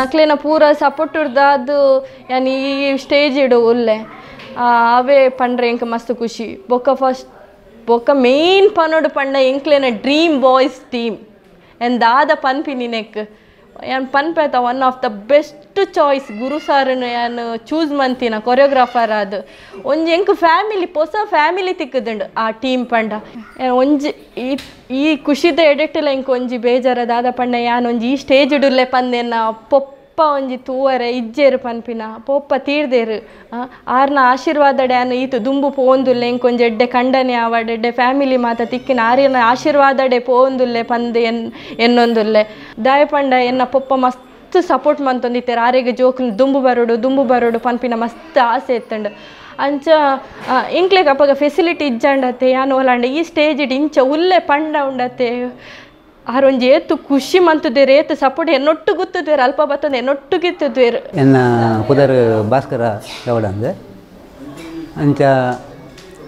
Speaker 2: ನಕ್ಲೇನ ಪೂರ ಸಪೋರ್ಟ್ ಅದು ಯಾನ್ ಈ ಸ್ಟೇಜ್ ಇಡು ಉಲ್ಲೆ ಅವೇ ಪಂಡ್ರೆ ಎಂಕ ಮಸ್ತ್ ಖುಷಿ ಬೊಕ್ಕ ಮೇನ್ ಪನೋಡು ಪಂಡ ಎಂಕ್ಲೇನ ಡ್ರೀಮ್ ಬಾಯ್ಸ್ ಟೀಮ್ ಎಂದಾದ ಪನ್ಪಿನಿ ನೆಕ್ ಯಾನ್ ಪನ್ಪೇತ one of the best choice Guru ಸಾರನ್ನು ಯಾನ್ ಚೂಸ್ ಮಂತಿನ ಕೊರಿಯೋಗ್ರಾಫರ್ ಅದು ಒಂಜಿ ಎಂಕ್ ಫ್ಯಾಮಿಲಿ ಹೊಸ ಫ್ಯಾಮಿಲಿ ತಿಕ್ಕದುಂಡು ಆ ಟೀಮ್ ಪಂಡ ಒಂಜಿ ಈ ಖುಷಿದ ಎಡೆಟ್ಟಿಲ್ಲ ಎಂಕ್ ಒಂಜಿ ಬೇಜಾರದಾದ ಪಂಡ ಯಾನ್ ಒಂಜಿ ಈ ಸ್ಟೇಜ್ ಇಡುಲ್ಲೆ ಪಂದೆನ ಪೊಪ್ಪ ಒಂಜಿ ತೂವರೆ ಇಜ್ಜೇರು ಪನ್ಪಿನ ಪೊಪ್ಪ ತೀರ್ದೇರು ಆರ್ನ ಆಶೀರ್ವಾದಡೆ ಅನ್ನು ಈತು ದುಂಬು ಪೋಂದುಲ್ಲೆ ಎಂಕೊಂಜಿ ಎಡ್ಡೆ ಖಂಡನೆ ಆವಡೆಡ್ಡೆ ಫ್ಯಾಮಿಲಿ ಮಾತ ತಿಕ್ಕಿನ ಆರ್ಯನ ಆಶೀರ್ವಾದಡೆ ಪೋಂದುಲ್ಲೆ ಪಂದೆ ಎನ್ನೊಂದುಲ್ಲೆ ದಾಯ ಪಂಡ ಎನ್ನ ಪೊಪ್ಪ ಮಸ್ತ್ ಸಪೋರ್ಟ್ ಮಂತೊಂದಿತ್ತೇರು ಆರೆಗೆ ಜೋಕ್ಲು ದುಂಬು ಬರೋಡು ಪನ್ಪಿನ ಮಸ್ತ್ ಆಸೆ ಎತ್ತಂಡು ಅಂಚ ಇಂಕ್ಲೆಗ್ ಅಪ್ಪಗ ಫೆಸಿಲಿಟಿ ಇಜ್ಜಂಡತ್ತೆ ಯಾನು ಹೊಲಾಂಡ ಈ ಸ್ಟೇಜ್ ಇಟ್ಟು ಇಂಚ ಉಲ್ಲೆ ಪಂಡ ಉಂಡತ್ತೆ ಆರೊಂಜಿ ಏತು ಖುಷಿ ಮಂತುದೇರು ಏತು ಸಪೋರ್ಟ್ ಎನ್ನೊಟ್ಟು ಗುತ್ತುದೇರು ಅಲ್ಪ ಬತ್ತೊಂದು ಎನ್ನೊಟ್ಟು ಗಿತ್ತುದೇರು
Speaker 11: ಎನ್ನ ಪುದರ್ ಭಾಸ್ಕರ ಗೌಡ ಅಂದೆ ಅಂಚ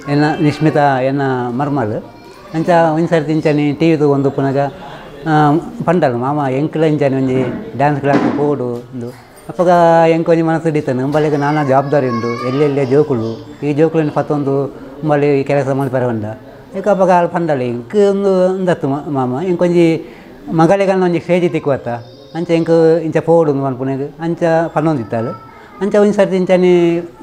Speaker 11: ಎನ್ನ ನಿಶ್ಮಿತ ಎನ್ನ ಮರ್ಮಲ್ ಅಂಚ ಒಂದು ಸರ್ತಿ ಇಂಚನಿ ಟಿ ವಿ ತಗೊಂಡು ಪುನಗ ಪಂಡಲ್ ಮಾಮ ಎಂಕ್ಲ ಇಂಚನಿ ಒಂಜಿ ಡ್ಯಾನ್ಸ್ ಕ್ಲಾಸ್ ಪೋಡು ಒಂದು ಅಪ್ಪಗ ಎಂಕ್ ಒಂಜಿ ಮನಸ್ಸು ಹಿಡಿತಾನೆ ಬಳಿಕ ನಾನಾ ಜವಾಬ್ದಾರಿ ಉಂಡು ಎಲ್ಲೆಲ್ಲೇ ಜೋಕುಳು ಈ ಜೋಕುಳಿನ ಪತ್ತೊಂದು ಬಳಿ ಕೆಲಸ ಮಾಡಿ ಬಂದ ಈಗ ಅಪ್ಪಗ ಅಲ್ಲಿ ಪಂಡಲ್ಲ ಇಂಕ್ ಒಂದತ್ತು ಮಾಮ ಇಂಕೊಂಜಿ ಮಗಳಿಗನ್ನ ಒಂಜಿ ಸ್ಟೇಜ್ ತಿಕ್ಕುವತ್ತ ಅಂಚ ಇಂಕ್ ಇಂಚ ಪೋಡು ಮನ್ಪುನೆಗ್ ಅಂಚ ಪನ್ನೊಂದಿತ್ತಾಳು ಅಂಚ ಒಂದು ಸರ್ತಿ ಇಂಚನಿ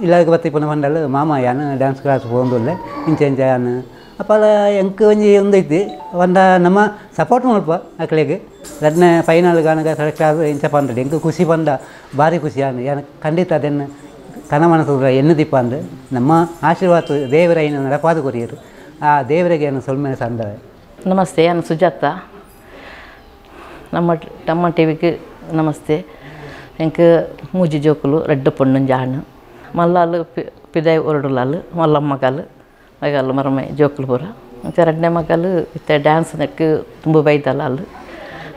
Speaker 11: ಇಲ್ಲಾಗ ಬತ್ತಿಪ್ಪನ ಪಂಡಲ್ ಮಾಮ ಯಾನು ಡ್ಯಾನ್ಸ್ ಕ್ಲಾಸ್ ಹೋಗುದಿಲ್ಲ ಇಂಚ ಯಾನು ಅಪ್ಪಲ ಎಂಕ್ ಒಂಜಿ ಒಂದೈತಿ ಒಂದ ನಮ್ಮ ಸಪೋರ್ಟ್ ಮಲ್ಪ ಅಕ್ಳಿಗೆ ರಡ್ನೆ ಫೈನಲ್ ಗಾನಗ ಸೆಲೆಕ್ಟ್ ಆದ ಇಂಚ ಪಂಡ ಎಂಕ್ ಖುಷಿ ಪಂಡ ಭಾರಿ ಖುಷಿ ಆನು ಯಾನು ಖಂಡಿತ ಅದನ್ನು ಕನ ಮನಸ್ಸು ಎನ್ನದಿಪ್ಪ ಅಂದು ನಮ್ಮ ಆಶೀರ್ವಾದ ದೇವರ ಏನು ನಡಪಾದ ಕೊರಿಯರು ಆ ದೇವರಿಗೆ ಏನು ಸೊಲ್ಮೇಲೆ ಸಂದ
Speaker 12: ನಮಸ್ತೆ ನಾನು ಸುಜಾತ ನಮ್ಮ ಟಿವಿಗೆ ನಮಸ್ತೆ ಎಂಕ್ ಮೂಜಿ ಜೋಕುಲು ರೆಡ್ಡು ಪೊಣ್ಣು ಜಾಣು ಮಲ್ಲಾಲು ಪಿದಾಯ್ ಒರಡುಲಾಲು ಮಲ್ಲಮ್ಮಗಲು ಮಗಲು ಮರಮೆ ಜೋಕುಲು ಪೂರ ಅಂಚ ರೆಡ್ನೆ ಮಗಲು ಇತ್ತೆ ಡ್ಯಾನ್ಸ್ ನೆಕ್ ತುಂಬ ಬೈದಲ್ಲು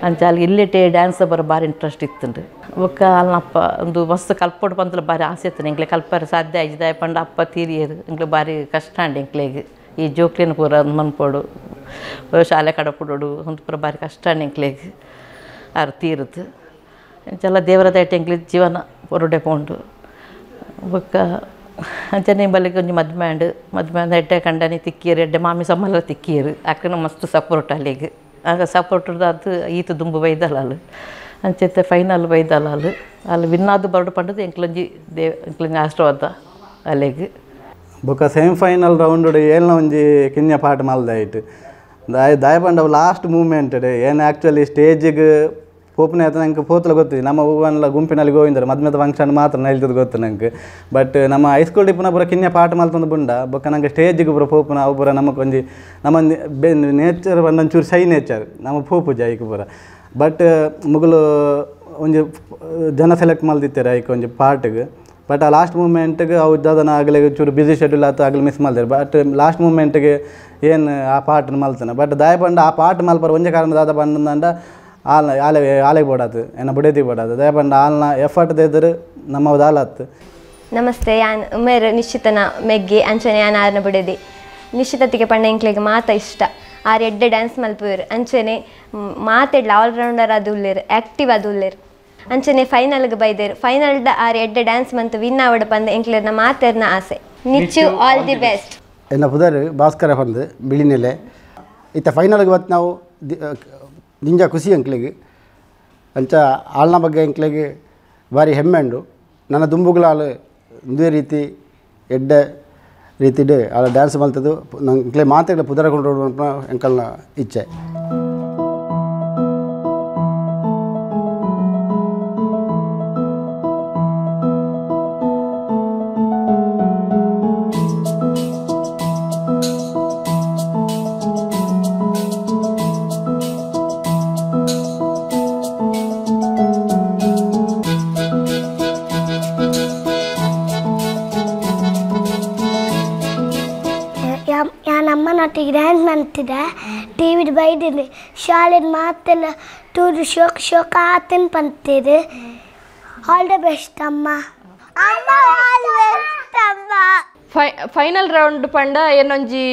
Speaker 12: ಅಂಚ ಅಲ್ಲಿ ಇಲ್ಲಿಟ್ಟೆ ಡ್ಯಾನ್ಸ್ ಬರೋ ಭಾರಿ ಇಂಟ್ರೆಸ್ಟ್ ಇತ್ತುಂಡು ಒಕ್ಕ ಅಲ್ಲಪ್ಪ ಒಂದು ಮಸ್ತ್ ಕಲ್ಪೋಡು ಬಂತಲ್ಲ ಭಾರಿ ಆಸೆ ಇತ್ತು ಎಂಕ್ಲೆ ಕಲ್ಪರೆ ಸಾಧ್ಯ ಆಯ್ದಾಯ ಪಂಡ ಅಪ್ಪ ತೀರಿಯರು ಎಂಕ್ಲೆ ಭಾರಿ ಕಷ್ಟ ಅಂಡು ಎಂಕ್ಲೆಗೆ ಈ ಜೋಕ್ಲಿನ ಪೂರ ಮನ್ಪೋಡು ಶಾಲೆ ಕಡಪುಡೋಡು ಒಂದು ಪೂರ ಭಾರಿ ಕಷ್ಟ ಅಂಡು ಎಂಕ್ಲೆಗೆ ಆರು ತೀರುದು ಅಂಚೆಲ್ಲ ದೇವರ ದಯಟೆ ಎಂಕ್ಲೆ ಜೀವನ ಹೊರಡೆ ಪೋಂಡು ಬೊಕ್ಕ ಅಂಚನೆ ಬಲ್ಲಿಗೆ ಒಂಜಿ ಮದ್ಮೆ ಎಡ್ಡೆ ಕಂಡನಿ ತಿಕ್ಕಿಯರು ಎಡ್ಡೆ ಮಾಮಿ ಸಮ್ಮಲ್ಲ ತಿಕ್ಕಿಯರು ಅಕ್ಕನ ಮಸ್ತ್ ಸಪೋರ್ಟ್ ಅಲ್ಲಿಗೆ ಆಗ ಸಪೋರ್ಟ್ ಅದು ಈತು ದುಂಬು ಬೈದಲ್ಲ ಅಂಚೆತ್ತೆ ಫೈನಲ್ ಬೈದಲ್ಲ ಅಲ್ಲಿ ವಿನ್ನಾದು ಬರಡು ಪಂಡದು ಎಂಕ್ಲೊಂಜಿ ಎಂಕ್ಲೊಂಜಿ ಆಶೀರ್ವಾದ ಅಲ್ಲಿಗೆ
Speaker 10: ಬೊಕ್ಕ ಸೆಮಿಫೈನಲ್ ರೌಂಡ್ ಏಳ್ನ ಒಂಜಿ ಕಿನ್ಯ ಪಾಠ ಮಲ್ದಾಯ್ತು ದಾಯ ಪಂಡ ಲಾಸ್ಟ್ ಮೂಮೆಂಟ್ ಏನು ಆ್ಯಕ್ಚುಲಿ ಸ್ಟೇಜಿಗೆ ಪೋಪನೆ ಆಯ್ತು ನಂಗೆ ಪೋತಲ ಗೊತ್ತಿದೆ ನಮ್ಮ ಹೂವನ್ಲ ಗುಂಪಿನಲ್ಲಿ ಗೋವಿಂದರು ಮದ್ಮೆದ ಫಂಕ್ಷನ್ ಮಾತ್ರ ನೈಲ್ತದ ಗೊತ್ತು ನಂಗೆ ಬಟ್ ನಮ್ಮ ಹೈಸ್ಕೂಲ್ ಡಿಪ್ಪನ ಪೂರ ಕಿನ್ಯ ಪಾಠ ಮಲ್ತೊಂದು ಬುಂಡ ಬೊಕ್ಕ ನಂಗೆ ಸ್ಟೇಜಿಗೆ ಪೂರ ಪೋಪನ ಅವು ಪೂರ ನಮಗೊಂದು ನಮ್ಮ ನೇಚರ್ ಒಂದೊಂಚೂರು ಸೈ ನೇಚರ್ ನಮ್ಮ ಪೋಪು ಜಾಯಿಗೆ ಪೂರ ಬಟ್ ಮುಗುಲು ಒಂಜಿ ಜನ ಸೆಲೆಕ್ಟ್ ಮಲ್ದಿತ್ತಾರೆ ಐಕೆ ಒಂಜಿ ಪಾರ್ಟ್ಗೆ ಬಟ್ ಆ ಲಾಸ್ಟ್ ಮೂಮೆಂಟ್ಗೆ ಅವು ಇದ್ದದನ್ನ ಆಗಲೇ ಚೂರು ಬಿಸಿ ಶೆಡ್ಯೂಲ್ ಆಯ್ತು ಆಗಲೇ ಮಿಸ್ ಮಾಡ್ತಾರೆ ಬಟ್ ಲಾಸ್ಟ್ ಮೂಮೆಂಟ್ಗೆ ಏನು ಆ ಪಾಠನ ಮಲ್ತಾನೆ ಬಟ್ ದಾಯ ಪಂಡ ಆ ಪಾಠ ಮಲ್ಪರು ಒಂದೇ ಕಾರಣದಾದ ಪಂಡ ಆಲೆಗೆ ಬೋಡಾತು ಎನ್ನ ಬುಡೇದಿ ಬೋಡಾತು ದಯ ಪಂಡ ಆಲ್ನ ಎಫರ್ಟ್ ದೇದ್ರು ನಮ್ಮದು ಆಲತ್ತು
Speaker 13: ನಮಸ್ತೆ ಯಾನ್ ಉಮೇರ್ ನಿಶ್ಚಿತನ ಮೆಗ್ಗಿ ಅಂಚನೆ ಯಾನ್ ಆರ್ನ ಬುಡೇದಿ ನಿಶ್ಚಿತತಿಗೆ ಪಂಡ ಎಂಕ್ಲೆಗೆ ಮಾತ ಇಷ್ಟ ಆರು ಎಡ್ಡೆ ಡ್ಯಾನ್ಸ್ ಮಲ್ಪುವೇರು ಅಂಚನೆ ಮಾತೆಡ್ಲ ಆಲ್ರೌಂಡರ್ ಅದು ಉಳ್ಳೇರು ಆ್ಯಕ್ಟಿವ್ ಅದು ಉಳ್ಳೇರು ಅಂಚನೆ ಫೈನಲ್ಗೆ ಬೈದೇರು ಫೈನಲ್ದ ಆರು ಎಡ್ಡೆ ಡ್ಯಾನ್ಸ್ ಮಂತು ವಿನ್ ಆವಡ ಪಂದ ಎಂಕ್ಲೆರ್ನ ಮಾತೆರ್ನ ಆಸೆ ನಿಚ್ಚು ಆಲ್ ದಿ ಬೆಸ್ಟ್
Speaker 14: ಎನ್ನ ಪುದರ್ ಭಾಸ್ಕರ ಬಂದು ಬಿಳಿನೆಲೆ ಇತ್ತ ಫೈನಲ್ಗೆ ಇವತ್ತು ನಾವು ನಿಂಜ ಖುಷಿ ಎಂಕ್ಲೆಗೆ ಅಂಚ ಆಲ್ನ ಬಗ್ಗೆ ಎಂಕ್ಲೆಗೆ ಭಾರಿ ಹೆಮ್ಮೆ ಉಂಡು ನನ್ನ ದುಂಬುಗಳಾಲು ಇದೇ ರೀತಿ ಎಡ್ಡೆ ರೀತಿಡು ಆಳ ಡ್ಯಾನ್ಸ್ ಮಲ್ತದು ನಂಗೆ ಮಾತೆಲ್ಲ ಪುದರ ಕೊಂಡು ಎಂಕಲ್ನ ಇಚ್ಛೆ
Speaker 15: ನಮ್ಮನೊಟ್ಟಿಗೆ ಡ್ಯಾನ್ಸ್ ಮಾಡ್ತಿದ್ದೆ ಟಿ ವಿದು ಬೈದಿದ್ದೆ ಶಾಲೆದ ಮಾತೆಲ್ಲ ಟೂರು ಶೋಕ ಆತನ್ ಪಂತಿದೆ ಆಲ್ ದ ಬೆಸ್ಟ್ ಅಮ್ಮ
Speaker 2: ಫೈನಲ್ ರೌಂಡ್ ಪಂಡ ಏನೊಂಜಿ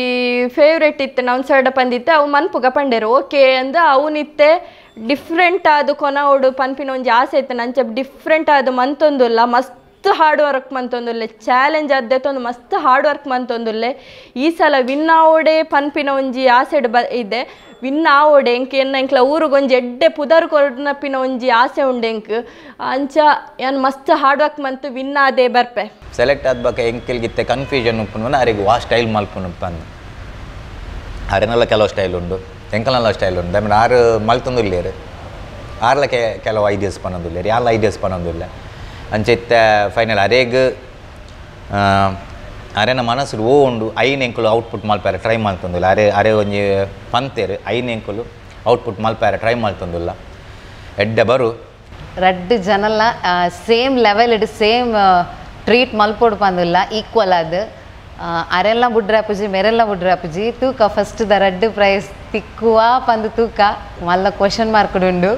Speaker 2: ಫೇವ್ರೇಟ್ ಇತ್ತು ನಾವು ಸೈಡ ಪಂದಿತ್ತೆ ಅವು ಮನ್ಪುಗ ಪಂಡೇರು ಓಕೆ ಅಂದ ಅವನಿತ್ತೆ ಡಿಫ್ರೆಂಟ್ ಆದ ಕೊನೋಡು ಪನ್ಪಿನ ಒಂಜಿ ಆಸೆ ಇತ್ತು ನಂಚ ಡಿಫ್ರೆಂಟ್ ಆದ ಮಂತೊಂದುಲ್ಲ ಮಸ್ತ್ ಹಾರ್ಡ್ ವರ್ಕ್ ಮಂತೊಂದುಲ್ಲೆ ಚಾಲೆಂಜ್ ಆದ್ದೊಂದು ಮಸ್ತ್ ಹಾರ್ಡ್ ವರ್ಕ್ ಮಂತೊಂದುಲ್ಲೆ ಈ ಸಲ ವಿನ್ ಆವೋಡೆ ಪನ್ಪಿನ ಒಂಜಿ ಆಸೆ ಇದೆ ವಿನ್ ಆವೋಡೆ ಎಂಕ್ ಎಂಕ್ಲ ಊರಿಗೆ ಒಂಜಿ ಎಡ್ಡೆ ಪುದರ್ ಕೊರ್ನಪಿನ ಒಂಜಿ ಆಸೆ ಉಂಡೆ ಎಂಕ್ ಅಂಚ ಏನು ಮಸ್ತ್ ಹಾರ್ಡ್ ವರ್ಕ್ ಮಂತು ವಿನ್ ಆದೇ ಬರ್ಪೆ
Speaker 3: ಸೆಲೆಕ್ಟ್ ಆದ ಬಗ್ಗೆ ಎಂಕೆಲ್ಗಿತ್ತೆ ಕನ್ಫ್ಯೂಷನ್ ಉಪ್ಪುನ ಅರಿಗೆ ವಾ ಸ್ಟೈಲ್ ಮಲ್ಪುನು ಅಂದು ಅರೆನೆಲ್ಲ ಕೆಲವು ಸ್ಟೈಲ್ ಉಂಡು ಎಂಕಲ್ನೆಲ್ಲ ಸ್ಟೈಲ್ ಉಂಡು ಆಮೇಲೆ ಆರು ಮಲ್ತೊಂದುಲ್ಲೇರು ಆರ್ಲ ಕೆಲವು ಐಡಿಯಾಸ್ ಪನ್ನೊಂದುಲ್ಲೇರು ಯಾರ ಐಡಿಯಾಸ್ ಪನ್ನೊಂದುಲ್ಲ ಅಂಚೆತ್ತ ಫೈನಲ್ ಅರೆಗ್ ಅರೆನ ಮನಸ್ಸು ಓ ಉಂಡು ಐನ್ ಎಂಕುಲು ಔಟ್ಪುಟ್ ಮಲ್ಪಾರ ಟ್ರೈ ಮಾಡ್ತಂದಿಲ್ಲ ಅರೆ ಒಂಜಿ ಪಂತೇರು ಐನ್ ಎಂಕುಲು ಔಟ್ಪುಟ್ ಮಲ್ಪಾರ ಟ್ರೈ ಮಾಡ್ತಂದಿಲ್ಲ ಎಡ್ಡೆ ಬರು
Speaker 4: ರಡ್ಡು ಜನಲ್ಲ ಸೇಮ್ ಲೆವೆಲ್ ಇಡು ಸೇಮ್ ಟ್ರೀಟ್ ಮಲ್ಪೋಡು ಪಂದಿಲ್ಲ ಈಕ್ವಲ್ ಅದು ಅರೆಲ್ಲ ಬುಡ್ರಾಪುಜಿ ಮೇರೆಲ್ಲ ಬುಡ್ರಾಪುಜಿ ತೂಕ ಫಸ್ಟ್ ದ ರಡ್ಡು ಪ್ರೈಸ್ ತಿಕ್ಕುವ ಪಂದು ತೂಕ ಮಲ್ಲ ಕ್ವಶನ್ ಮಾರ್ಕ್ ಉಂಡು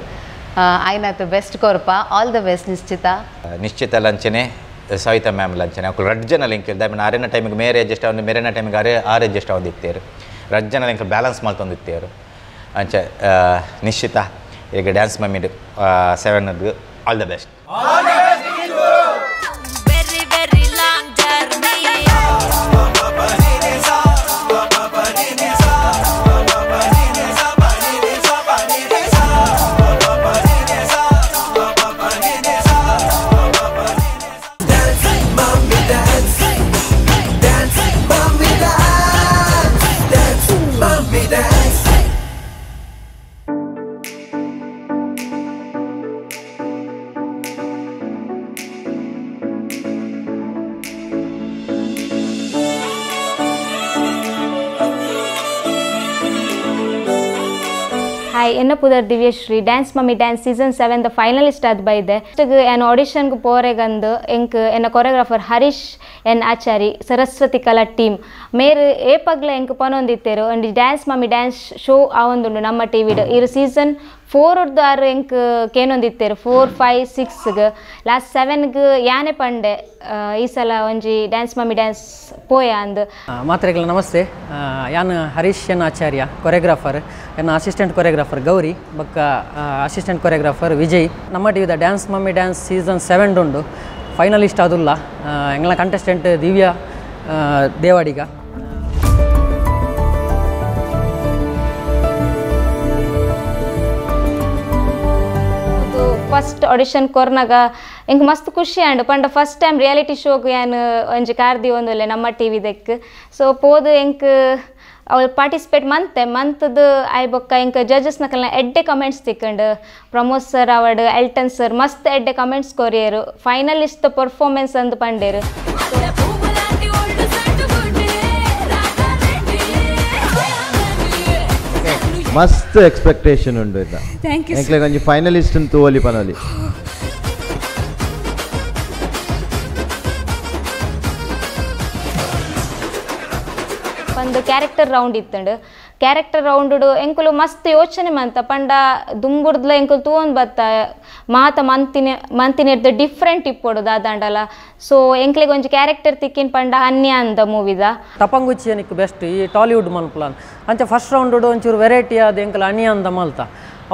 Speaker 4: ಆಯ್ನಾತು ಬೆಸ್ಟ್ ಕೊರ್ಪ ಆಲ್ ದ ಬೆಸ್ಟ್ ನಿಶ್ಚಿತ ಲಂಚನೆ ಸವಿತಾ ಮ್ಯಾಮ್ ಲಂಚನೆ ಅವ್ರು ರಡ್ ಜನ ಲಿಂಕ್ ಇಲ್ದ ಆಮೇಲೆ ಆರೇನ ಟೈಮಿಗೆ ಮೇರೆ ಅಡ್ಜಸ್ಟ್ ಆಗಿ ಮೇರೆನ ಟೈಮಿಗೆ ಆರು ಅಡ್ಜಸ್ಟ್ ಆಗೋದಿತ್ತೇರು ರಡ್ ಜನ ಲಿಂಕ್ ಬ್ಯಾಲೆನ್ಸ್ ಮಾಡ್ತೊಂದಿತ್ತೇರು ಅಂಚೆ ನಿಶ್ಚಿತ ಈಗ ಡ್ಯಾನ್ಸ್ ಮಮ್ಮಿಡು 7 all the best
Speaker 16: Hi, enna pudar Divyashree Dance Mummy Dance Season 7 the finalist ad by the an audition ku poregandu enk enna choreographer Harish and Achari Saraswati Kala team mere e pagla enk panonditteru and Dance Mummy Dance show avondundu namma TV iru season 4 urdu ar enk kenonditteru 4 5 6 last 7 gu yane pande ee sala onji Dance Mummy Dance poya and
Speaker 17: ಮಾತ್ರೆಗಳ ನಮಸ್ತೆ ಯಾನು ಹರೀಶ್ ಎನ್ ಆಚಾರ್ಯ ಕೊರಿಯೋಗ್ರಾಫರ್ ಎನ್ನ ಅಸಿಸ್ಟೆಂಟ್ ಕೊರಿಯೋಗ್ರಾಫರ್ ಗೌರಿ ಬಕ್ಕ ಅಸಿಸ್ಟೆಂಟ್ ಕೊರಿಯೋಗ್ರಾಫರ್ ವಿಜಯ್ ನಮ್ಮ ಟಿವಿದ ಡ್ಯಾನ್ಸ್ ಮಮ್ಮಿ ಡ್ಯಾನ್ಸ್ ಸೀಸನ್ 7 ಉಂಡು ಫೈನಲಿಸ್ಟ್ ಅದುಲ್ಲ ಎಂಗ್ಲ contestant Divya Devadiga
Speaker 16: first audition ಕೊರ್ನಾಗ ಎಂಕ್ ಮಸ್ತ್ ಖುಷಿ ಆಂಡ್ ಪಂಡ ಫಸ್ಟ್ ಟೈಮ್ ರಿಯಾಲಿಟಿ ಶೋಗ್ ಏನು ಒಂಜಿ ಕಾರ್ದಿ ಒಂದುಲ್ಲೆ ನಮ್ಮ ಟಿವಿ ದೆಕ್ ಸೊ ಪೋದು ಎಂಕ್ ಅವ್ರು ಪಾರ್ಟಿಸಿಪೇಟ್ ಮಂತದ್ದು ಆಯ್ ಬೊಕ್ಕ ಎಂಕ್ ಜಡ್ಜಸ್ ನಕಲ್ನ ಎಡ್ಡೆ comments ತಿಕ್ಕಂಡು Pramod sir ಅವಡ್ Elton sir ಮಸ್ತ್ ಎಡ್ಡೆ ಕಮೆಂಟ್ಸ್ ಕೊರಿಯರು ಫೈನಲಿಸ್ಟ್ ಪರ್ಫಾರ್ಮೆನ್ಸ್ ಅಂದ್ ಪಂಡೇರು
Speaker 9: ಮಸ್ತ್ ಎಕ್ಸ್ಪೆಕ್ಟೇಷನ್ ಉಂಡು ಇದ್ದ ಎಂಕ್ಲೆ ಒಂಜಿ ಫೈನಲಿಸ್ಟ್ ಅಂತ ತೂವಲಿ ಪನಲಿ
Speaker 16: ಒಂದು ಕ್ಯಾರೆಕ್ಟರ್ ರೌಂಡ್ ಇತ್ತಂಡು ಕ್ಯಾರೆಕ್ಟರ್ ರೌಂಡು ಎಂಕುಲು ಮಸ್ತ್ ಯೋಚನೆ ಮಂತ ಪಂಡ ದುಂಬುರ್ದ್ಲ ಎಂಕುಲು ತೂವೊಂದು ಬತ್ತ ಮಾತ ಮಂತಿನೆರ್ದು ಡಿಫ್ರೆಂಟ್ ಇಪ್ಪೊಡು ದಾದಾಂಡಲ ಸೊ ಎಂಕ್ಲೆಗೆ ಒಂಜಿ ಕ್ಯಾರೆಕ್ಟರ್ ತಿಕ್ಕಿನ ಪಂಡ ಅನ್ಯ ಅಂದ ಮೂವಿದ
Speaker 17: ಟಪಂಗುಚ್ಚಿ ಎನಿಕ್ ಬೆಸ್ಟ್ ಈ ಟಾಲಿವುಡ್ ಮಲ್ಪಲಾನ್ ಅಂಚ ಫಸ್ಟ್ ರೌಂಡ್ ಒಂಚೂರು ವೆರೈಟಿ ಆದ ಎಂಕಲ್ ಅನ್ಯ ಅಂದ ಮಲ್ತ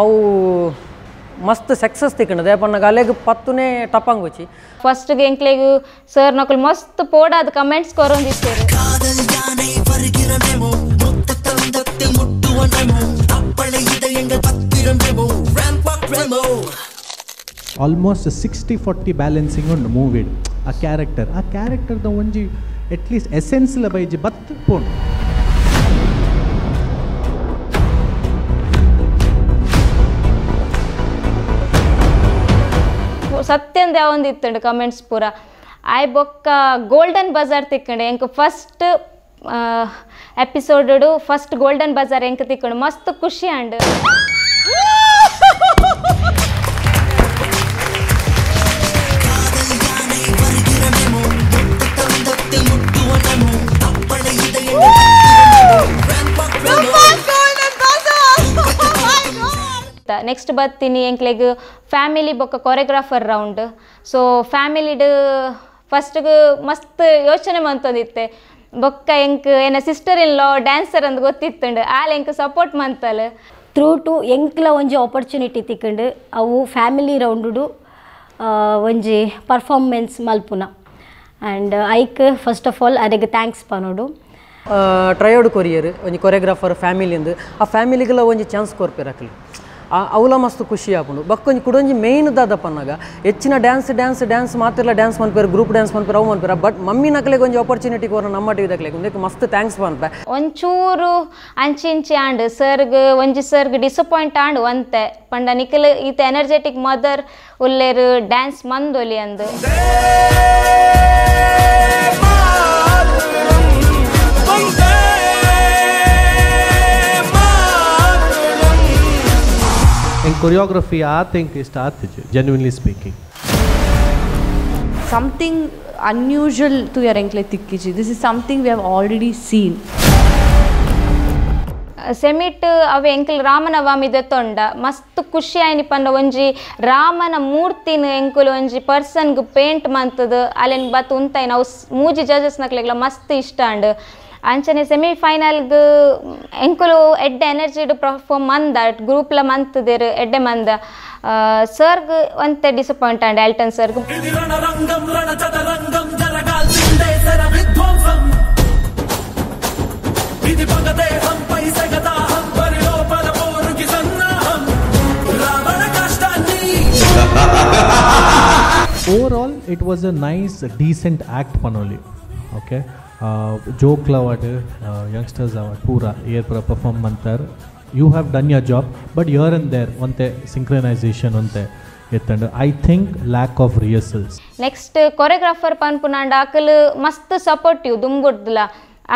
Speaker 17: ಅವು ಮಸ್ತ್ ಸಕ್ಸಸ್ ತಿಕ್ಕಂಡು ದೇಪಣ್ಣಗ ಅಲೆಗ್ ಪತ್ತುನೇ ಟಪಂಗುಚ್ಚಿ
Speaker 16: ಫಸ್ಟ್ಗೆ ಎಂಕ್ಲೆಗು ಸರ್ ನಕುಲು ಮಸ್ತ್ ಪೋಡಾದ ಕಮೆಂಟ್ಸ್ ಕೊರೊಂದಿತ್ತೇರು
Speaker 5: ಆಲ್ಮೋಸ್ಟ್ 60-40 ಬ್ಯಾಲೆನ್ಸಿಂಗ್ ಉಂಡು ಮೂವಿ ಆ ಕ್ಯಾರೆಕ್ಟರ್ದ ಒಂಜಿ ಅಟ್ಲೀಸ್ಟ್ ಎಸೆನ್ಸ್ಲ ಬೈಜಿ ಬತ್ತು ಪೋಂಡು
Speaker 16: ಸತ್ಯಂದ ಯಾವೊಂದು ಇತ್ತಂಡು ಕಮೆಂಟ್ಸ್ ಪೂರ ಆಯ್ ಬೊಕ್ಕ ಗೋಲ್ಡನ್ ಬಜಾರ್ ತಿಕ್ಕಂಡು ಎಂಕ್ first episode first golden Bazaar ಎಂಕ್ ತಿಕ್ಕಂಡು ಮಸ್ತ್ ಖುಷಿ ಅಂಡ್ ನೆಕ್ಸ್ಟ್ ಬರ್ತೀನಿ ಎಂಕ್ಲೆಗ್ ಫ್ಯಾಮಿಲಿ ಬೊಕ್ಕ ಕೊರಿಯೋಗ್ರಾಫರ್ ರೌಂಡ್ ಸೊ ಫ್ಯಾಮಿಲಿಡ್ ಫಸ್ಟ್ಗೆ ಮಸ್ತ್ ಯೋಚನೆ ಮಂತೊಂದಿತ್ತೆ ಬೊಕ್ಕ ಎಂಕ್ ಏನ ಸಿಸ್ಟರ್ ಇನ್ ಲಾ ಡ್ಯಾನ್ಸರ್ ಅಂತ ಗೊತ್ತಿತ್ತುಂಡು ಆಲ್ ಎಂಕ್ ಸಪೋರ್ಟ್ ಮಂತಲ್
Speaker 18: ಥ್ರೂ ಟು ಎಂಕ್ಲ ಒಂಜಿ ಆಪರ್ಚುನಿಟಿ ತಿಕ್ಕಂಡು ಅವು ಫ್ಯಾಮಿಲಿ ರೌಂಡು ಒಂಜಿ ಪರ್ಫಾರ್ಮೆನ್ಸ್ ಮಲ್ಪುನ and hike first of all ಅದಕ್ಕೆ ಥ್ಯಾಂಕ್ಸ್ ಪನೋಡು
Speaker 17: ಟ್ರಯೋಡ್ ಕೊರಿಯರ್ ಒಂಜಿ ಕೊರಿಯೋಗ್ರಾಫರ್ ಫ್ಯಾಮಿಲಿಂದು ಆ ಫ್ಯಾಮಿಲಿಗೆಲ್ಲ ಒಂಜಿ ಚಾನ್ಸ್ ಕೊರ್ಪೆರಕಲು ಅವಲ ಮಸ್ತ್ ಖುಷಿ ಆಪುಂಡು ಬಕ್ಕೊಂಜಿ ಕುಡೊಂಜಿ ಮೇಯ್ನ್ ದಾದ ಪನ್ನಾಗ ಹೆಚ್ಚಿನ ಡ್ಯಾನ್ಸ್ ಮಾತಿರಲ್ಲ ಡ್ಯಾನ್ಸ್ ಮನ್ಪೇರು ಗ್ರೂಪ್ ಡ್ಯಾನ್ಸ್ ಮನ್ಪೇರು ಅವು ಮನ್ಪೇರ ಬಟ್ ಮಮ್ಮಿ ನಕಲೆಗೆ ಒಂಜಿ ಆಪರ್ಚುನಿಟಿ ಕೊರ ನಮ್ಮ ಟಿವಿ ದಕ್ಲೆಗೆ ಒಂದಕ್ಕೆ ಮಸ್ತ್ ಥ್ಯಾಂಕ್ಸ್ ಪನ್ಪೆ
Speaker 16: ಒಂಚೂರು ಅಂಚಿ ಆಂಡ್ ಸರ್ಗ್ ಒಂಜಿ ಸರ್ಗ್ ಡಿಸಪಾಯಿಂಟ್ ಆಂಡ್ ಒಂತೆ ಪಂಡ ನಿಖಲ್ ಈತ ಎನರ್ಜೆಟಿಕ್ ಮದರ್ ಉಲ್ಲೇರು ಡ್ಯಾನ್ಸ್ ಮಂದೊಲಿ ಅಂದು
Speaker 5: In choreography, I think is genuinely speaking.
Speaker 8: Something unusual to your enkle tikkiji. This is something we have already seen.
Speaker 16: ಸೆಮಿಟ್ ಅವ ಎಂಕಲ್ ರಾಮನವಮಿದ ತೊಂಡ ಮಸ್ತ್ ಖುಷಿ ಆಯ್ನಿ ಪಂಡ ಒಂಜಿ ರಾಮನ ಮೂರ್ತಿನ ಎಂಕುಲು ಒಂಜಿ ಪರ್ಸನ್ಗೆ ಪೇಂಟ್ ಮಂತದ ಅಲ್ಲೆನ್ ಬತ್ ಉಂತಾಯಿ ನಾವು ಮೂಜಿ ಜಜಸ್ ನಕ್ಲೆಗ್ಲ ಮಸ್ತ್ ಇಷ್ಟ ಅಂಡ್ ಅಂಚನೆ ಸೆಮಿಫೈನಲ್ಗೆ ಎಂಕುಲು ಎಡ್ಡೆ ಎನರ್ಜಿಡ್ ಪರ್ಫಾರ್ಮ್ ಮಂದ ಗ್ರೂಪ್ಲ ಮಂತದಿರು ಎಡ್ಡೆ ಮಂದ ಸರ್ಗ್ ಒಂತೆ ಡಿಸಪಾಯಿಂಟ್ ಅಂಡ್ ಎಲ್ಟನ್ ಸರ್ಗ್
Speaker 5: Overall, it was a nice, decent act panoli. Okay, joke lavad, youngsters lavad, pura air perform mantar. You have done your job, but here and there, onte synchronization onte. I think lack of rehearsals.
Speaker 16: Next choreographer panpunanda akal mast supportive dumgudla.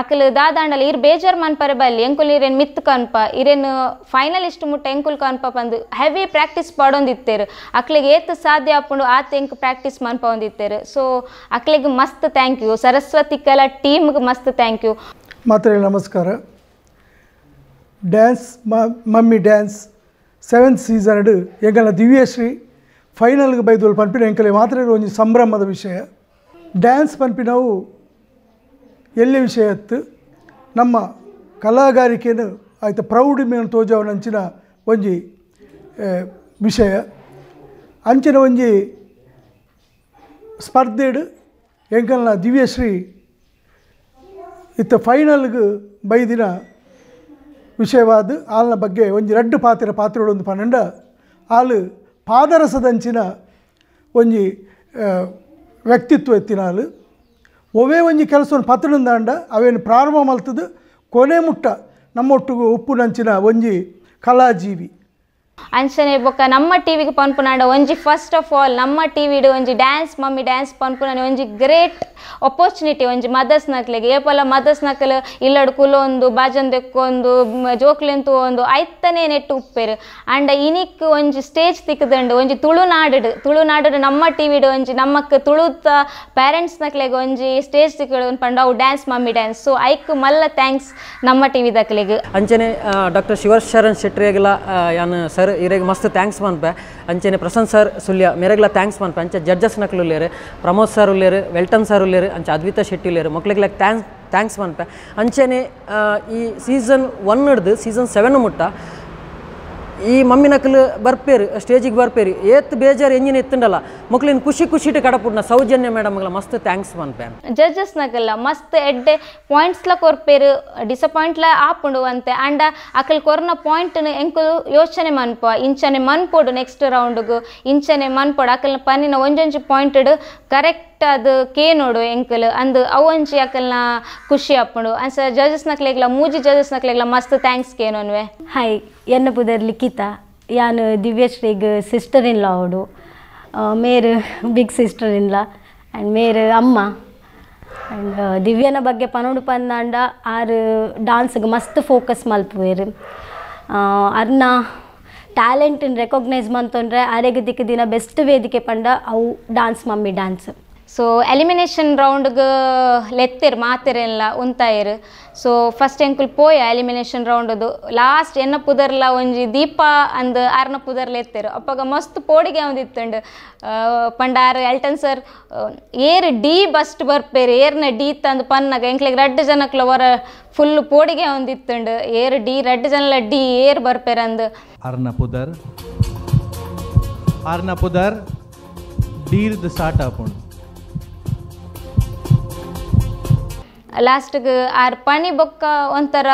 Speaker 16: Akal ದಾದಾಂಡಲ ಇರ್ ಬೇಜಾರ್ ಮನ್ಪರೆ ಬಲ್ಲಿ ಎಂಕುಲ್ ಇರೇನು ಮಿತ್ ಕನ್ಪ ಇರೇನು ಫೈನಲಿಸ್ಟ್ ಮುಟ್ಟ ಎಂಕುಲ್ ಕನ್ಪ ಬಂದು ಹೆವಿ ಪ್ರಾಕ್ಟೀಸ್ ಪಡೊಂದಿತ್ತೇರು ಅಕ್ಲಿಗೆ ಏತ್ ಸಾಧ್ಯ ಆಪುಂಡು ಆತ ಎಂಕ್ ಪ್ರಾಕ್ಟೀಸ್ ಮನ್ಪ ಹೊಂದಿತ್ತೇರು ಸೊ ಅಕ್ಲಿಗೆ ಮಸ್ತ್ ಥ್ಯಾಂಕ್ ಯು ಸರಸ್ವತಿ ಕಲಾ ಟೀಮ್ಗೆ ಮಸ್ತ್ ಥ್ಯಾಂಕ್ ಯು
Speaker 19: ಮಾತ್ರೆ ನಮಸ್ಕಾರ dance mummy dance 7th season ಎಂಕಲ ದಿವ್ಯಶ್ರೀ ಫೈನಲ್ಗೆ ಬೈದೋಲ್ ಪನ್ಪಿನ ಎಂಕಲೆ ಮಾತ್ರ ಒಂಜಿ ಸಂಭ್ರಮದ ವಿಷಯ ಡ್ಯಾನ್ಸ್ ಪನ್ಪಿನವು ಎಲ್ಲಿ ವಿಷಯ ಇತ್ತು ನಮ್ಮ ಕಲಾಗಾರಿಕೆಯನ್ನು ಆಯ್ತು ಪ್ರೌಢಿಮೆಯನ್ನು ತೋಜವನಂಚಿನ ಒಂಜಿ ವಿಷಯ ಅಂಚಿನ ಒಂಜಿ ಸ್ಪರ್ಧೆಡು ಎಂಕಲ್ನ ದಿವ್ಯಶ್ರೀ ಇತ್ತ ಫೈನಲ್ಗೆ ಬೈದಿನ ವಿಷಯವಾದ ಆಲ್ನ ಬಗ್ಗೆ ಒಂಜಿ ರಡ್ಡು ಪಾತ್ರೊಂದು ಪನ್ನಂಡ ಆಲು ಪಾದರಸದಂಚಿನ ಒಂಜಿ ವ್ಯಕ್ತಿತ್ವ ಎತ್ತಿನ ಆಲು ಒವೇ ಒಂಜಿ ಕೆಲಸವನ್ನು ಪತ್ರನಿಂದಾಂಡ ಅವೇನು ಪ್ರಾರಂಭ ಮಲ್ತದು ಕೊನೆ ಮುಟ್ಟ ನಮ್ಮೊಟ್ಟಿಗೂ ಉಪ್ಪು ನಂಚಿನ ಒಂಜಿ ಕಲಾಜೀವಿ
Speaker 16: ಅಂಚನೆ ಬೊಕ್ಕ ನಮ್ಮ ಟಿವಿಗೆ ಪನ್ಪುನಾಂಡ ಒಂಜಿ ಫಸ್ಟ್ ಆಫ್ ಆಲ್ ನಮ್ಮ ಟಿವಿಡು ಒಂಜಿ ಡ್ಯಾನ್ಸ್ ಮಮ್ಮಿ ಡ್ಯಾನ್ಸ್ ಪನ್ಪುನಾನೆ ಒಂಜಿ ಗ್ರೇಟ್ ಅಪರ್ಚುನಿಟಿ ಒಂಜಿ ಮದರ್ಸ್ ನಕ್ಲೆಗೆ ಏಪಲ ಮದರ್ಸ್ ನಕಲು ಇಲ್ಲಡು ಕುಲೊಂದು ಬಾಜನ್ ದೆಕ್ಕೊಂದು ಜೋಕ್ಲೆಂತು ಒಂದು ಐತನೇ ನೆಟ್ಟು ಉಪ್ಪೇರು ಅಂಡ ಇನಿಕ್ ಒಂಜಿ ಸ್ಟೇಜ್ ತಿಕ್ಕದಂಡು ಒಂಜಿ ತುಳುನಾಡು ನಮ್ಮ ಟಿವಿಡು ಒಂಜಿ ನಮ್ಮಕ್ಕೆ ತುಳುತ ಪೇರೆಂಟ್ಸ್ ನಕ್ಲೆಗೆ ಒಂಜಿ ಸ್ಟೇಜ್ ತಿಕ್ಕಡು ಪಂಡ ಅವು ಡ್ಯಾನ್ಸ್ ಮಮ್ಮಿ ಡ್ಯಾನ್ಸ್ ಸೊ ಐಕ್ ಮಲ್ಲ ಥ್ಯಾಂಕ್ಸ್ ನಮ್ಮ ಟಿವಿ ದಕ್ಲೆಗೆ
Speaker 17: ಅಂಚನೆ ಡಾಕ್ಟರ್ ಶಿವಶರಣ್ ಶೆಟ್ಟಿಗೆಲ್ಲ ಯಾನು ಸರ್ ಇರೆಗೆ ಮಸ್ತ್ ಥ್ಯಾಂಕ್ಸ್ ಮನ್ಪೆ ಅಂಚನೆ ಪ್ರಸನ್ನ ಸರ್ ಸುಲ್ಯ ಮೇರೆಗ್ಲ ಥ್ಯಾಂಕ್ಸ್ ಮನ್ಪೆ ಅಂಚೆ ಜಡ್ಜಸ್ ನಕ್ಲು ಉಲ್ಲೇರು ಪ್ರಮೋದ್ ಸರ್ ಉಲ್ಲೇರು ವೆಲ್ಟನ್ ಸರ್ ಉಲ್ಲೇರು ಅಂಚೆ ಅದ್ವಿತಾ ಶೆಟ್ಟಿ ಉಲ್ಲೇರು ಮಕ್ಳಿಗೆ ಥ್ಯಾಂಕ್ಸ್ ಮನ್ಪೆ ಅಂಚನೆ ಈ ಸೀಸನ್ 1 ಹಿಡ್ದು ಸೀಸನ್ 7 ಮುಟ್ಟ ಈ ಮಮ್ಮಿ ನಕಲು ಬರ್ಪೇರು ಸ್ಟೇಜಿಗೆ ಬರ್ಪೇರಿ ಏತ್ ಬೇಜಾರು ಎಂಜಿನ ಎತ್ತಂಡಲ್ಲ ಮಕ್ಳಿನ ಖುಷಿಟ್ಟು ಕಡಪುಡ್ನ ಸೌಜನ್ಯ ಮೇಡಮ್ಗಳ ಮಸ್ತ್ ಥ್ಯಾಂಕ್ಸ್ ಮನ್ಪೆ
Speaker 16: ಜಡ್ಜಸ್ ನಕಲ್ಲ ಮಸ್ತ್ ಎಡ್ಡೆ ಪಾಯಿಂಟ್ಸ್ಲ ಕೊರ್ಪೇರು ಡಿಸಪಾಯಿಂಟ್ಲ ಆಪುಂಡು ಅಂತೆ ಅಂಡ ಅಕಲ್ ಕೊರ್ನ ಪಾಯಿಂಟ್ನ ಎಂಕುಲು ಯೋಚನೆ ಮನ್ಪ ಇಂಚನೆ ಮನ್ಪೋಡು ನೆಕ್ಸ್ಟ್ ರೌಂಡ್ಗು ಇಂಚನೆ ಮನ್ಪೋಡು ಅಕಲ್ನ ಪನ್ನಿನ ಒಂಜೊಂಜಿ ಪಾಯಿಂಟಡ್ ಕರೆಕ್ಟ್ ಅದು ಕೇನೋಡು ಎಂಕಲ್ ಅಂದು ಅವೊಂಜಿ ಅಕಲ್ನ ಖುಷಿ ಆಪುಂಡು ಅನ್ಸ ಜಡ್ಜಸ್ ನಕ್ಲೆಗ್ಲ ಮೂಜಿ ಜಡ್ಜಸ್ ನಕ್ಲೆಗ್ಲ ಮಸ್ತ್ ಥ್ಯಾಂಕ್ಸ್ ಕೇನೋನ್ವೆ
Speaker 18: ಹಾಯ್ ಎನ್ನ ಪುದರ್ ಲಿಖಿತಾ ಯಾನು ದಿವ್ಯಶ್ರೀಗ್ ಸಿಸ್ಟರ್ ಇನ್ ಲಾ ಅವಡು ಮೇರು big sister in law and ಮೇರು ಅಮ್ಮ ಆ್ಯಂಡ್ ದಿವ್ಯನ ಬಗ್ಗೆ ಪನೋಡು ಪಂದಾಂಡ ಆರು ಡಾನ್ಸ್ಗೆ ಮಸ್ತ್ ಫೋಕಸ್ ಮಲ್ಪುವೇರು ಅರ್ನ ಟ್ಯಾಲೆಂಟನ್ನು ರೆಕಗ್ನೈಸ್ ಮಂತಂದ್ರೆ ಆರೆಗೆ ದಿಕ್ಕ ದಿನ ಬೆಸ್ಟ್ ವೇದಿಕೆ ಪಂಡ ಅವು dance mummy dance
Speaker 16: so elimination ರೌಂಡ್ಗೆ ಲೆತ್ತಿರು ಮಾತಿರೆಲ್ಲ ಉಂತಾಯಿರು. ಸೊ ಫಸ್ಟ್ ಎಂಕುಲ್ ಪೋಯ ಎಲಿಮಿನೇಷನ್ ರೌಂಡದು ಲಾಸ್ಟ್ ಎನ್ನ ಪುದರ್ಲ ಒಂಜಿ ದೀಪ ಅಂದ್ ಆರ್ನ ಪುದರ್ಲ ಎತ್ತೇರು ಅಪ್ಪಾಗ ಮಸ್ತ್ ಪೋಡಿಗೆ ಒಂದಿತ್ತಂಡು ಪಂಡಾರು ಎಲ್ಟನ್ ಸರ್ ಏರು ಡಿ ಬಸ್ಟ್ ಬರ್ಪೇರು ಏರ್ನ ಡಿ ತಂದು ಪನ್ನಾಗ ಎಂಕ್ಲಿಗೆ 2 ಜನಕ್ಲ ಹೊರ ಫುಲ್ ಪೋಡಿಗೆ ಒಂದಿತ್ತಂಡು ಏರು ಡಿ 2 ಜನಲ ಡಿ ಏರ್ ಬರ್ಪೇರಂದು
Speaker 5: ಆರ್ನ ಪುದರ್ ಡೀರ್ದು ಸ್ಟಾರ್ಟ್ ಆಪುಂಡು
Speaker 16: ಲಾಸ್ಟ್ಗೆ ಆರ್ ಪಣಿ ಬೊಕ್ಕ ಒಂಥರ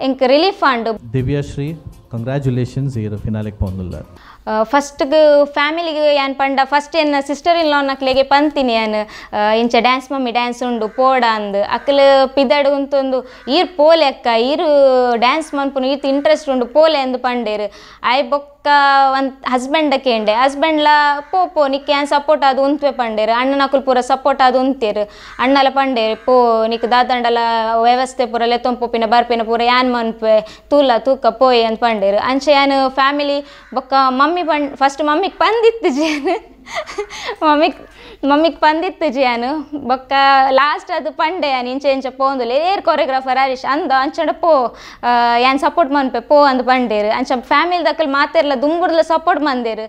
Speaker 16: ಎಂಕ್ ರಿಲೀಫ್ ಆಂಡು.
Speaker 5: ದಿವ್ಯಾಶ್ರೀ ಕಂಗ್ರ್ಯಾಚುಲೇಷನ್ಸ್ ಈ ಫಿನಾಲಿಗೆ ಪೊಂದುಲ್ಲಾರ.
Speaker 16: ಫಸ್ಟ್ಗೆ ಫ್ಯಾಮಿಲಿಗೆ ಏನು ಪಂಡ ಫಸ್ಟ್ ಏನು ಸಿಸ್ಟರ್ ಇನ್ ಲಾನ್ ಅಕ್ಲೆಗೆ ಪಂತೀನಿ ಏನು ಇಂಚ ಡ್ಯಾನ್ಸ್ ಮಮ್ಮಿ ಡ್ಯಾನ್ಸ್ ಉಂಡು ಪೋಡ ಅಂದು ಅಕ್ಕಲು ಪಿದಡು ಅಂತಂದು ಈರು ಪೋಲೆ ಅಕ್ಕ ಈರು ಡ್ಯಾನ್ಸ್ ಮನ್ಪುನು ಈತು ಇಂಟ್ರೆಸ್ಟ್ ಉಂಡು ಪೋಲೆ ಅಂದು ಪಂಡೇರು ಆಯ್ ಬೊಕ್ಕ ಒಂದು ಹಸ್ಬೆಂಡ ಕೇಂಡೆ ಹಸ್ಬೆಂಡ್ಲ ಪೋ ನಿಕ್ಕೆ ಏನು ಸಪೋರ್ಟ್ ಅದು ಉಂತ್ವೆ ಪಂಡೇರು ಅಣ್ಣನ ಅಕ್ಕಲು ಪೂರ ಸಪೋರ್ಟ್ ಅದು ಉಂತೇರು ಅಣ್ಣಲ ಪಂಡೇರು ಪೋ ನಿಕ್ಕೆ ದಾದಂಡಲ ವ್ಯವಸ್ಥೆ ಪೂರ ಲೆತ್ತೊಂಪೊಪ್ಪಿನ ಬರ್ಪಿನ ಪೂರ ಯಾನ್ ಮನ್ಪೆ ತೂಕ ಪೋಯ್ ಅಂತ ಪಂಡೇರು ಅಂಚೆ ಏನು ಫ್ಯಾಮಿಲಿ ಬೊಕ್ಕ ಮಮ್ಮಿ ಫಸ್ಟ್ ಮಮ್ಮಿಗೆ ಪಂದಿತ್ತು ಜೇನು ಮಮ್ಮಿಗೆ ಪಂದಿತ್ತು ಜೇನು ಬೊಕ್ಕ ಲಾಸ್ಟ್ ಅದು ಪಂಡೆ ಇಂಚೆ ಪೋಂದುಲೆ ಏರ್ ಕೊರಿಯೋಗ್ರಾಫರ್ ಹರೀಶ್ ಅಂದ ಅಂಚಂಡ ಪೋ ಏನು ಸಪೋರ್ಟ್ ಮನ್ಪೆ ಪೋ ಅಂದು ಪಂಡೇರು ಅಂಚ ಫ್ಯಾಮಿಲಿ ದಕ್ಕಲ್ ಮಾತೆರ್ಲ ದುಂಬುರ್ಲ ಸಪೋರ್ಟ್ ಮಂದೇರು.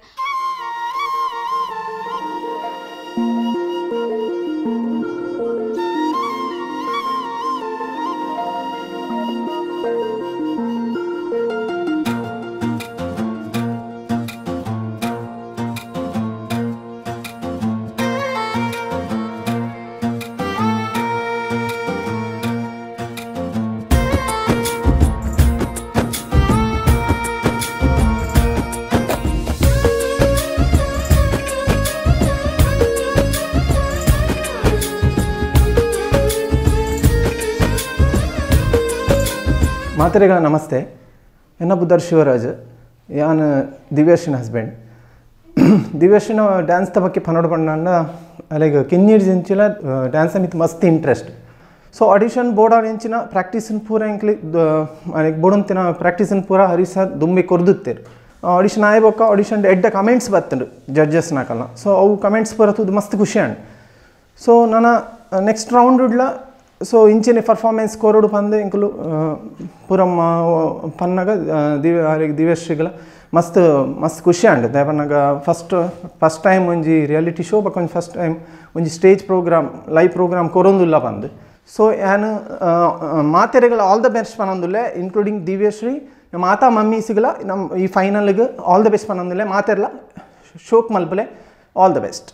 Speaker 20: ಮಾತೆರೆಗಳ ನಮಸ್ತೆ. ಎನ್ನ ಬುದ್ಧರ್ ಶಿವರಾಜ್ ಯಾನ್ ದಿವ್ಯಾಶ್ರೀನ ಹಸ್ಬೆಂಡ್. ದಿವ್ಯಾಶ್ರೀನ ಡ್ಯಾನ್ಸ್ ಬಗ್ಗೆ ಪನ್ನೋಡು ಪಂಡ ಅಲ್ಲಿಗೆ ಕಿನ್ನೀರ್ ಜಿಂಚಿಲ ಡ್ಯಾನ್ಸ್ ಮಿತ್ ಮಸ್ತ್ ಇಂಟ್ರೆಸ್ಟ್. ಸೊ ಆಡಿಷನ್ ಬೋರ್ಡ್ ಆಡಿಂಚಿನ ಪ್ರಾಕ್ಟೀಸನ್ ಪೂರ ಎಂಕ್ಲಿ ಅಲ್ಲಿಗೆ ಬೋಡಂತಿನ ಪ್ರಾಕ್ಟೀಸನ್ ಪೂರ ಹರಿಸ ದುಂಬಿ ಕೊರ್ದುತ್ತೇರು. ಆಡಿಷನ್ ಆಯ್ಬೋಕ ಆಡಿಷನ್ ಎಡ್ಡ ಕಮೆಂಟ್ಸ್ ಬರ್ತಂಡು ಜಡ್ಜಸ್ನಾಕಲ್ಲ. ಸೊ ಅವು ಕಮೆಂಟ್ಸ್ ಬರತ್ತದು ಮಸ್ತ್ ಖುಷಿ ಅಂಡ್. ಸೊ ನನ್ನ ನೆಕ್ಸ್ಟ್ ರೌಂಡ್ ಉಡ್ಲ ಸೊ ಇಂಚಿನ ಪರ್ಫಾರ್ಮೆನ್ಸ್ ಕೋರೋಡು ಪಂದೆ ಇಂಕಲು ಪೂರ ಪನ್ನಾಗ ದಿವ್ಯಶ್ರೀಗಳ ಮಸ್ತ್ ಖುಷಿ ಅಂಡ್ ದೇವನಾಗ ಫಸ್ಟ್ ಟೈಮ್ ಒಂಜಿ ರಿಯಾಲಿಟಿ ಶೋ ಬಕ್ಕ ಫಸ್ಟ್ ಟೈಮ್ ಒಂಜಿ ಸ್ಟೇಜ್ ಪ್ರೋಗ್ರಾಮ್ ಲೈವ್ ಪ್ರೋಗ್ರಾಮ್ ಕೊರೊಂದುಲ್ಲ ಪಂದು. ಸೊ ಏನು ಮಾತೆರೆಗಳ all the best ಪನೊಂದುಲ್ಲೆ including Divyashree ಮಾತಾ ಮಮ್ಮೀಸ್ಗಳ ನಮ್ಮ ಈ ಫೈನಲ್ಗೆ ಆಲ್ ದ ಬೆಸ್ಟ್ ಪನೊಂದುಲ್ಲೆ ಮಾತೆರ್ಲ ಶೋಕ್ ಮಲ್ಪಲೆ ಆಲ್ ದ ಬೆಸ್ಟ್.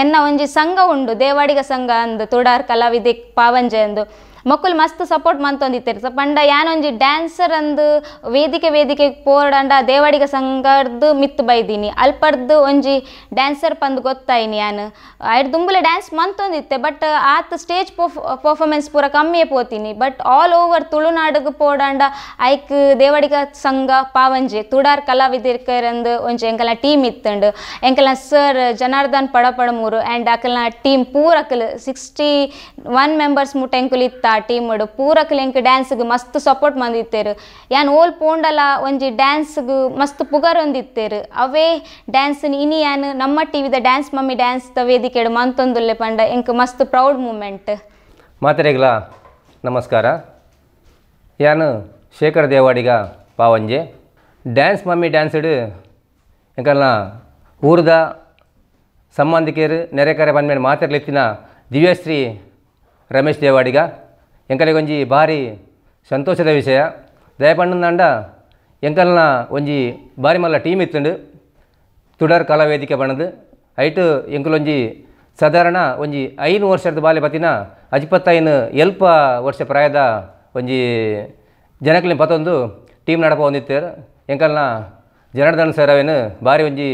Speaker 16: ಎನ್ನ ಒಂಜಿ ಸಂಘ ಉಂಡು ದೇವಾಡಿಗ ಸಂಘ ಅಂದು ತುಡಾರ್ ಕಲಾವಿದೆ ಪಾವಂಜೆ ಅಂದು ಮಕ್ಕಳು ಮಸ್ತ್ ಸಪೋರ್ಟ್ ಮಂತೊಂದಿತ್ತೇರು ಪಂಡ ಯಾನೊಂಜಿ ಡ್ಯಾನ್ಸರ್ ಅಂದು ವೇದಿಕೆ ಪೋಡಂಡ ದೇವಾಡಿಗ ಸಂಘದ್ದು ಮಿತ್ತು ಬೈದೀನಿ ಅಲ್ಪರ್ದು ಒಂಜಿ ಡ್ಯಾನ್ಸರ್ ಪಂದು ಗೊತ್ತಾಯಿನಿ ಯಾನು ಐಡ್ ದುಂಬುಲೆ ಡ್ಯಾನ್ಸ್ ಮಂತೊಂದಿತ್ತೆ ಬಟ್ ಆತ ಸ್ಟೇಜ್ ಪರ್ಫಾರ್ಮೆನ್ಸ್ ಪೂರ ಕಮ್ಮಿಯೇ ಪೋತೀನಿ ಬಟ್ ಆಲ್ ಓವರ್ ತುಳುನಾಡಿಗೆ ಪೋಡಂಡ ಐಕ್ ದೇವಾಡಿಗ ಸಂಘ ಪಾವಂಜೆ ತುಡಾರ್ ಕಲಾವಿದಿರ್ಕರಂದು ಒಂಜಿ ಎಂಕಲ್ನ ಟೀಮ್ ಇತ್ತಂಡು ಎಂಕಲ್ನ ಸರ್ ಜನಾರ್ದನ್ ಪಡಪಡಮೂರು ಆ್ಯಂಡ್ ಅಕಲ್ನ ಟೀಮ್ ಪೂರಕಲ್ 61 ಮೆಂಬರ್ಸ್ ಮುಟ್ಟ ಎಂಕುಲ್ ಇತ್ತ ಟೀಮ್ ಪೂರಕ್ಲೆ ಎಂಕ್ ಡ್ಯಾನ್ಸ್ಗೆ ಮಸ್ತ್ ಸಪೋರ್ಟ್ ಮಂದಿತ್ತೇರು ಯಾನ್ ಓಲ್ ಪೋಂಡಲ ಒಂಜಿ ಡ್ಯಾನ್ಸ್ಗೆ ಮಸ್ತ್ ಪುಗರ್ ಹೊಂದಿತ್ತೇರು ಅವೇ ಡ್ಯಾನ್ಸ್ ಇನಿ ಯಾನ್ ನಮ್ಮ ಟಿವಿದ ಡ್ಯಾನ್ಸ್ ಮಮ್ಮಿ ಡ್ಯಾನ್ಸ್ ದ ವೇದಿಕೆಡು ಮಂತೊಂದುಲ್ಲೆ ಪಂಡ ಎಂಕ್ ಮಸ್ತ್ ಪ್ರೌಡ್ ಮೂಮೆಂಟ್.
Speaker 21: ಮಾತೆರೆಗಳ ನಮಸ್ಕಾರ. ಯಾನು Shekhar Devadiga Pavanje dance mummy dance ಇಡು ಎಂಕಲ್ನ ಊರ್ದ ಸಂಬಂಧಿಕರು ನೆರೆಕರೆ ಬಂದ್ಮೇಲೆ ಮಾತೆರ್ಲಿತ್ತಿನ ದಿವ್ಯಶ್ರೀ ರಮೇಶ್ ದೇವಾಡಿಗ ಎಂಕಲಿಗೆ ಒಂಜಿ ಭಾರಿ ಸಂತೋಷದ ವಿಷಯ ದಯಪಂಡ ಎಂಕಲ್ನ ಒಂಜಿ ಭಾರಿ ಮಲ್ಲ ಟೀಮ್ ಇತ್ತುಂಡು ತುಡರ್ ಕಲಾ ವೇದಿಕೆ ಬಣ್ಣದು ಐಟು ಎಂಕಲೊಂಜಿ ಸಾಧಾರಣ ಒಂಜಿ 5 ವರ್ಷದ ಬಾಲ್ಯ ಪತ್ತಿನ 25 ಎಲ್ಪ ವರ್ಷ ಪ್ರಾಯದ ಒಂಜಿ ಜನಕ್ಲಿನ ಪತ್ತೊಂದು ಟೀಮ್ ನಡಪ ಹೊಂದಿತ್ತೇರು ಎಂಕಲ್ನ ಜನಾರ್ದನ್ ಸರ್ ಅವೇನು ಭಾರಿ ಒಂಜಿ